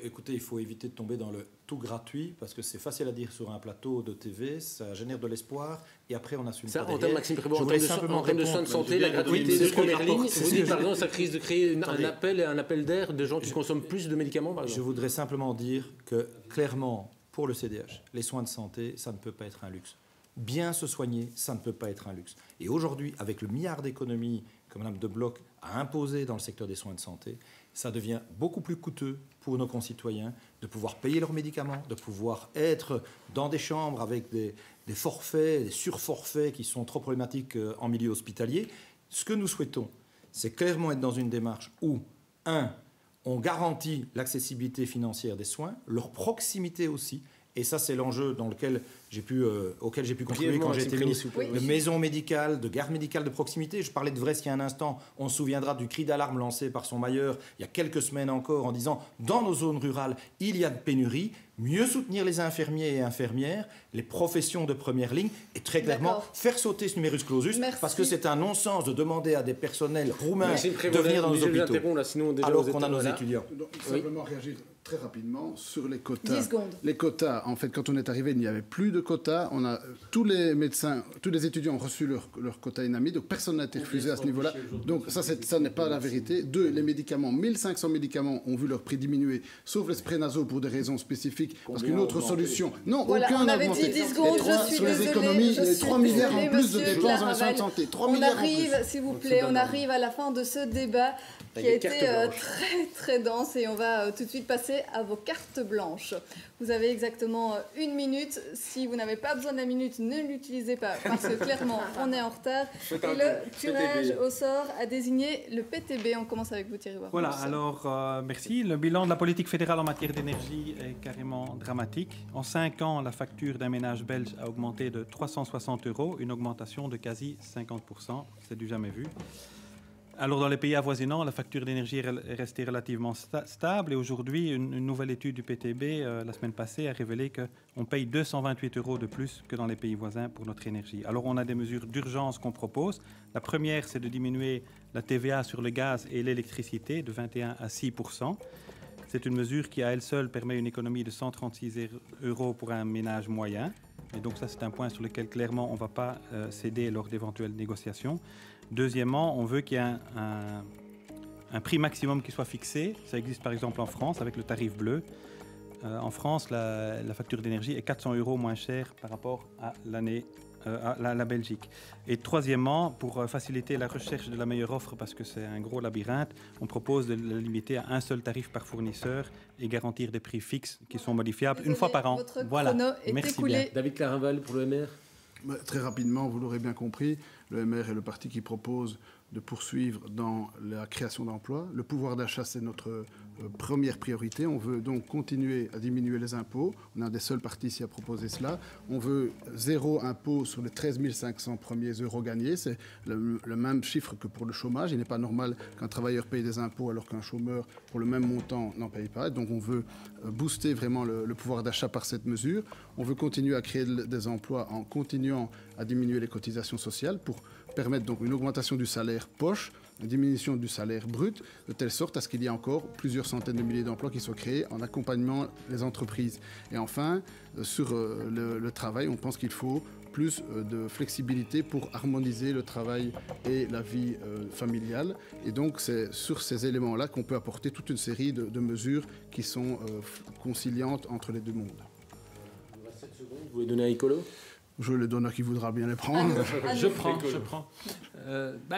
Écoutez, il faut éviter de tomber dans le tout gratuit, parce que c'est facile à dire sur un plateau de TV, ça génère de l'espoir, et après on assume pas derrière. En termes, Maxime Prévost, en termes de soins de santé, la gratuité de première ligne, vous dites par exemple, ça risque de créer un appel d'air de gens qui consomment plus de médicaments, par exemple. Je voudrais simplement dire que, clairement, pour le CDH, les soins de santé, ça ne peut pas être un luxe. Bien se soigner, ça ne peut pas être un luxe. Et aujourd'hui, avec le milliard d'économies que Mme de Bloc a imposé dans le secteur des soins de santé, ça devient beaucoup plus coûteux pour nos concitoyens de pouvoir payer leurs médicaments, de pouvoir être dans des chambres avec des forfaits, des surforfaits qui sont trop problématiques en milieu hospitalier. Ce que nous souhaitons, c'est clairement être dans une démarche où, on garantit l'accessibilité financière des soins, leur proximité aussi, Et ça, c'est l'enjeu auquel j'ai pu contribuer quand j'étais ministre. De maisons médicales, de gardes médicales de proximité. Je parlais de Vresse il y a un instant. On se souviendra du cri d'alarme lancé par son mailleur il y a quelques semaines encore en disant dans nos zones rurales, il y a de pénurie. Mieux soutenir les infirmiers et infirmières, les professions de première ligne et très clairement faire sauter ce numerus clausus parce que c'est un non-sens de demander à des personnels roumains de venir dans nos hôpitaux alors qu'on a nos étudiants. Simplement réagir très rapidement sur les quotas. 10 secondes. Les quotas, en fait, quand on est arrivé, il n'y avait plus de quotas. Tous les médecins, tous les étudiants ont reçu leur quota INAMI, donc personne n'a été refusé à ce niveau-là. Donc ça n'est pas la vérité. 2, les médicaments, 1500 médicaments ont vu leur prix diminuer, sauf les sprénazos pour des raisons spécifiques. Parce qu'une autre solution... Non, voilà, aucun on n'a avait augmenté. dit 10 secondes, je suis sur les désolée, économies, il y a 3 milliards en plus de dépenses dans les soins de santé. 3 milliards en plus. On arrive, s'il vous plaît, on arrive à la fin de ce débat qui a été très très dense et on va tout de suite passer à vos cartes blanches. Vous avez exactement 1 minute. Si vous n'avez pas besoin de la minute, ne l'utilisez pas parce que clairement on est en retard. Et le tirage au sort a désigné le PTB. On commence avec vous, Thierry Warmos. Voilà, alors merci. Le bilan de la politique fédérale en matière d'énergie est carrément dramatique. En 5 ans, la facture d'un ménage belge a augmenté de 360 €, une augmentation de quasi 50%. C'est du jamais vu. Alors, dans les pays avoisinants, la facture d'énergie est restée relativement stable. Et aujourd'hui, une nouvelle étude du PTB, la semaine passée, a révélé qu'on paye 228 € de plus que dans les pays voisins pour notre énergie. Alors, on a des mesures d'urgence qu'on propose. La première, c'est de diminuer la TVA sur le gaz et l'électricité de 21 à 6%. C'est une mesure qui, à elle seule, permet une économie de 136 € pour un ménage moyen. Et donc, ça, c'est un point sur lequel, clairement, on ne va pas céder lors d'éventuelles négociations. Deuxièmement, on veut qu'il y ait un prix maximum qui soit fixé. Ça existe par exemple en France avec le tarif bleu. En France, la facture d'énergie est 400 € moins chère par rapport à la Belgique. Et troisièmement, pour faciliter la recherche de la meilleure offre, parce que c'est un gros labyrinthe, on propose de le limiter à un seul tarif par fournisseur et garantir des prix fixes qui sont modifiables une fois par an. Voilà. Merci bien. David Clarinval pour le MR. Très rapidement, vous l'aurez bien compris, le MR est le parti qui propose de poursuivre dans la création d'emplois. Le pouvoir d'achat, c'est notre première priorité. On veut donc continuer à diminuer les impôts. On est un des seuls partis ici à proposer cela. On veut 0 impôt sur les 13 500 premiers euros gagnés. C'est le même chiffre que pour le chômage. Il n'est pas normal qu'un travailleur paye des impôts alors qu'un chômeur, pour le même montant, n'en paye pas. Donc on veut booster vraiment le pouvoir d'achat par cette mesure. On veut continuer à créer des emplois en continuant à diminuer les cotisations sociales pour permettre donc une augmentation du salaire poche, une diminution du salaire brut, de telle sorte à ce qu'il y ait encore plusieurs centaines de milliers d'emplois qui soient créés en accompagnement des entreprises. Et enfin, sur le travail, on pense qu'il faut plus de flexibilité pour harmoniser le travail et la vie familiale. Et donc, c'est sur ces éléments-là qu'on peut apporter toute une série de mesures qui sont conciliantes entre les deux mondes. Il reste 7 secondes. Vous voulez donner à Icolo ? Je le donne à qui voudra bien les prendre. Je prends.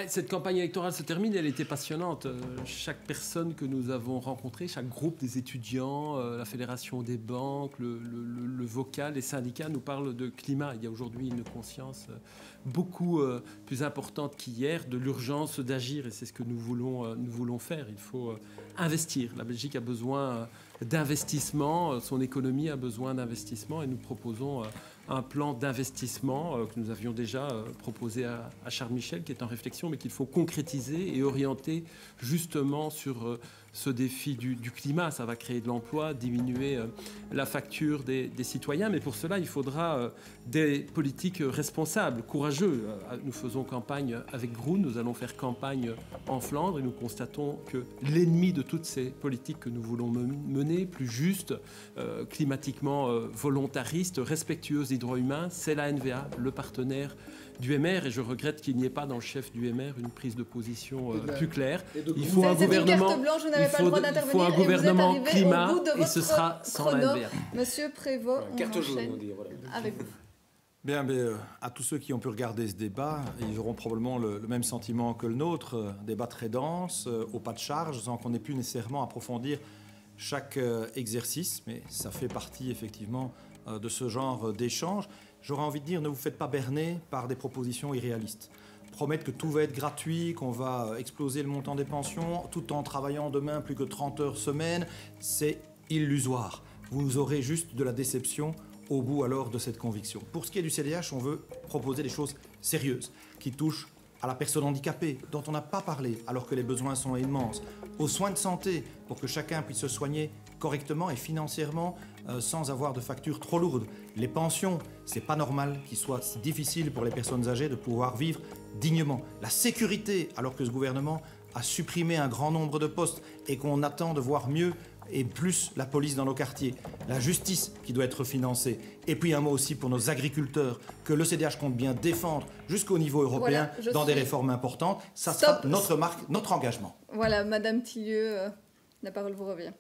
Cette campagne électorale se termine, elle était passionnante. Chaque personne que nous avons rencontrée, chaque groupe des étudiants, la Fédération des banques, le vocal, les syndicats nous parlent de climat. Il y a aujourd'hui une conscience beaucoup plus importante qu'hier de l'urgence d'agir et c'est ce que nous voulons faire. Il faut investir. La Belgique a besoin d'investissement, son économie a besoin d'investissement et nous proposons un plan d'investissement que nous avions déjà proposé à Charles Michel, qui est en réflexion, mais qu'il faut concrétiser et orienter justement sur ce défi du climat. Ça va créer de l'emploi, diminuer la facture des citoyens, mais pour cela, il faudra des politiques responsables, courageux. Nous faisons campagne avec Groen, nous allons faire campagne en Flandre et nous constatons que l'ennemi de toutes ces politiques que nous voulons mener, plus justes, climatiquement volontaristes, respectueuses des droits humains, c'est la NVA, le partenaire du MR, et je regrette qu'il n'y ait pas dans le chef du MR une prise de position plus claire. Il faut un gouvernement climat et ce sera sans la NVA. Monsieur Prévost, on enchaîne avec vous. Bien, à tous ceux qui ont pu regarder ce débat, ils auront probablement le même sentiment que le nôtre, débat très dense, au pas de charge, sans qu'on ait pu nécessairement approfondir chaque exercice, mais ça fait partie effectivement de ce genre d'échange. J'aurais envie de dire, ne vous faites pas berner par des propositions irréalistes. Promettre que tout va être gratuit, qu'on va exploser le montant des pensions, tout en travaillant demain plus que 30 heures semaine, c'est illusoire. Vous aurez juste de la déception au bout alors de cette conviction. Pour ce qui est du CDH, on veut proposer des choses sérieuses qui touchent à la personne handicapée, dont on n'a pas parlé, alors que les besoins sont immenses, aux soins de santé, pour que chacun puisse se soigner correctement et financièrement sans avoir de factures trop lourdes. Les pensions, c'est pas normal qu'il soit si difficile pour les personnes âgées de pouvoir vivre dignement. La sécurité, alors que ce gouvernement a supprimé un grand nombre de postes et qu'on attend de voir mieux et plus la police dans nos quartiers, la justice qui doit être financée, et puis un mot aussi pour nos agriculteurs, que le CDH compte bien défendre jusqu'au niveau européen dans des réformes importantes. Ça sera notre marque, notre engagement. Voilà, Madame Tillieu, la parole vous revient.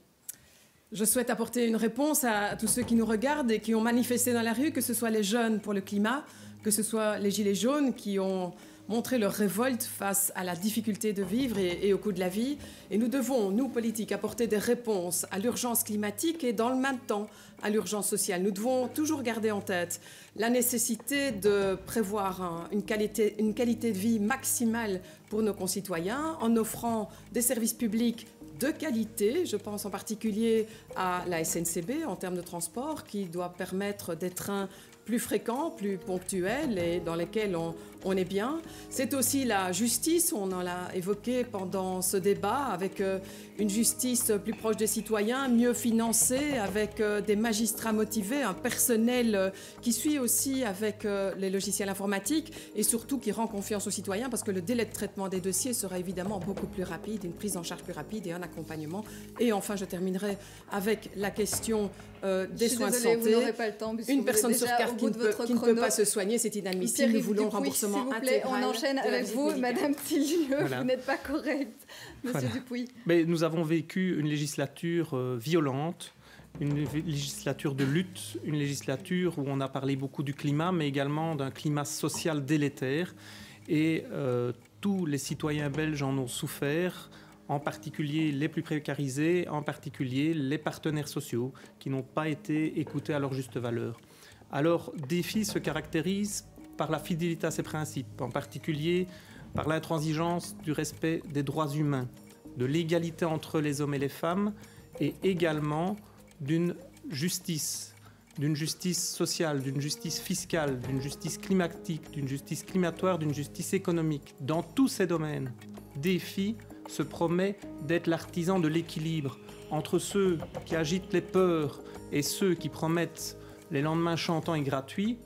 Je souhaite apporter une réponse à tous ceux qui nous regardent et qui ont manifesté dans la rue, que ce soit les jeunes pour le climat, que ce soit les gilets jaunes qui ont montré leur révolte face à la difficulté de vivre et au coût de la vie. Et nous devons, nous politiques, apporter des réponses à l'urgence climatique et dans le même temps à l'urgence sociale. Nous devons toujours garder en tête la nécessité de prévoir une qualité de vie maximale pour nos concitoyens en offrant des services publics de qualité. Je pense en particulier à la SNCB en termes de transport qui doit permettre des trains plus fréquents, plus ponctuels et dans lesquels on est bien. C'est aussi la justice, on en a évoqué pendant ce débat, avec une justice plus proche des citoyens, mieux financée, avec des magistrats motivés, un personnel qui suit aussi avec les logiciels informatiques et surtout qui rend confiance aux citoyens parce que le délai de traitement des dossiers sera évidemment beaucoup plus rapide, une prise en charge plus rapide et un accompagnement. Et enfin, je terminerai avec la question des soins de santé. Vous n'aurez pas le temps, une personne sur quatre qui ne peut pas se soigner, c'est inadmissible. Nous voulons remboursement intégral. On enchaîne avec vous, Madame Tillieu. Voilà. Vous n'êtes pas correcte, Monsieur Dupuy. Mais nous avons vécu une législature violente, une législature de lutte, une législature où on a parlé beaucoup du climat, mais également d'un climat social délétère. Et tous les citoyens belges en ont souffert, en particulier les plus précarisés, en particulier les partenaires sociaux qui n'ont pas été écoutés à leur juste valeur. Alors, Défi se caractérise par la fidélité à ses principes, en particulier par l'intransigeance du respect des droits humains, de l'égalité entre les hommes et les femmes, et également d'une justice sociale, d'une justice fiscale, d'une justice climatique, d'une justice climatoire, d'une justice économique. Dans tous ces domaines, Défi se promet d'être l'artisan de l'équilibre entre ceux qui agitent les peurs et ceux qui promettent les lendemains chantants et gratuits.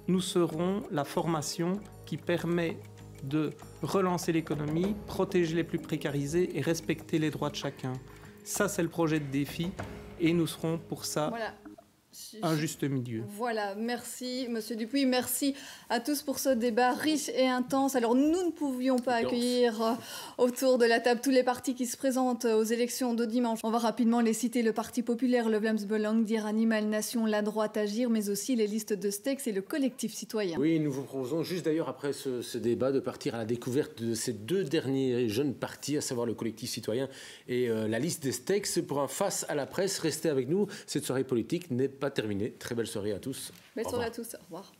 Nous serons la formation qui permet de relancer l'économie, protéger les plus précarisés et respecter les droits de chacun. Ça, c'est le projet de Défi et nous serons pour ça un juste milieu. Voilà, merci Monsieur Dupuy, merci à tous pour ce débat riche et intense. Alors nous ne pouvions pas accueillir autour de la table tous les partis qui se présentent aux élections de dimanche. On va rapidement les citer: le Parti populaire, le Vlaams Belang, Dire Animal Nation, la droite Agir, mais aussi les listes de Stex et le collectif citoyen. Oui, nous vous proposons juste d'ailleurs après ce débat de partir à la découverte de ces deux derniers jeunes partis, à savoir le collectif citoyen et la liste des Stex, pour un face à la presse. Restez avec nous, cette soirée politique n'est pas terminée. Très belle soirée à tous. Belle soirée à tous, au revoir.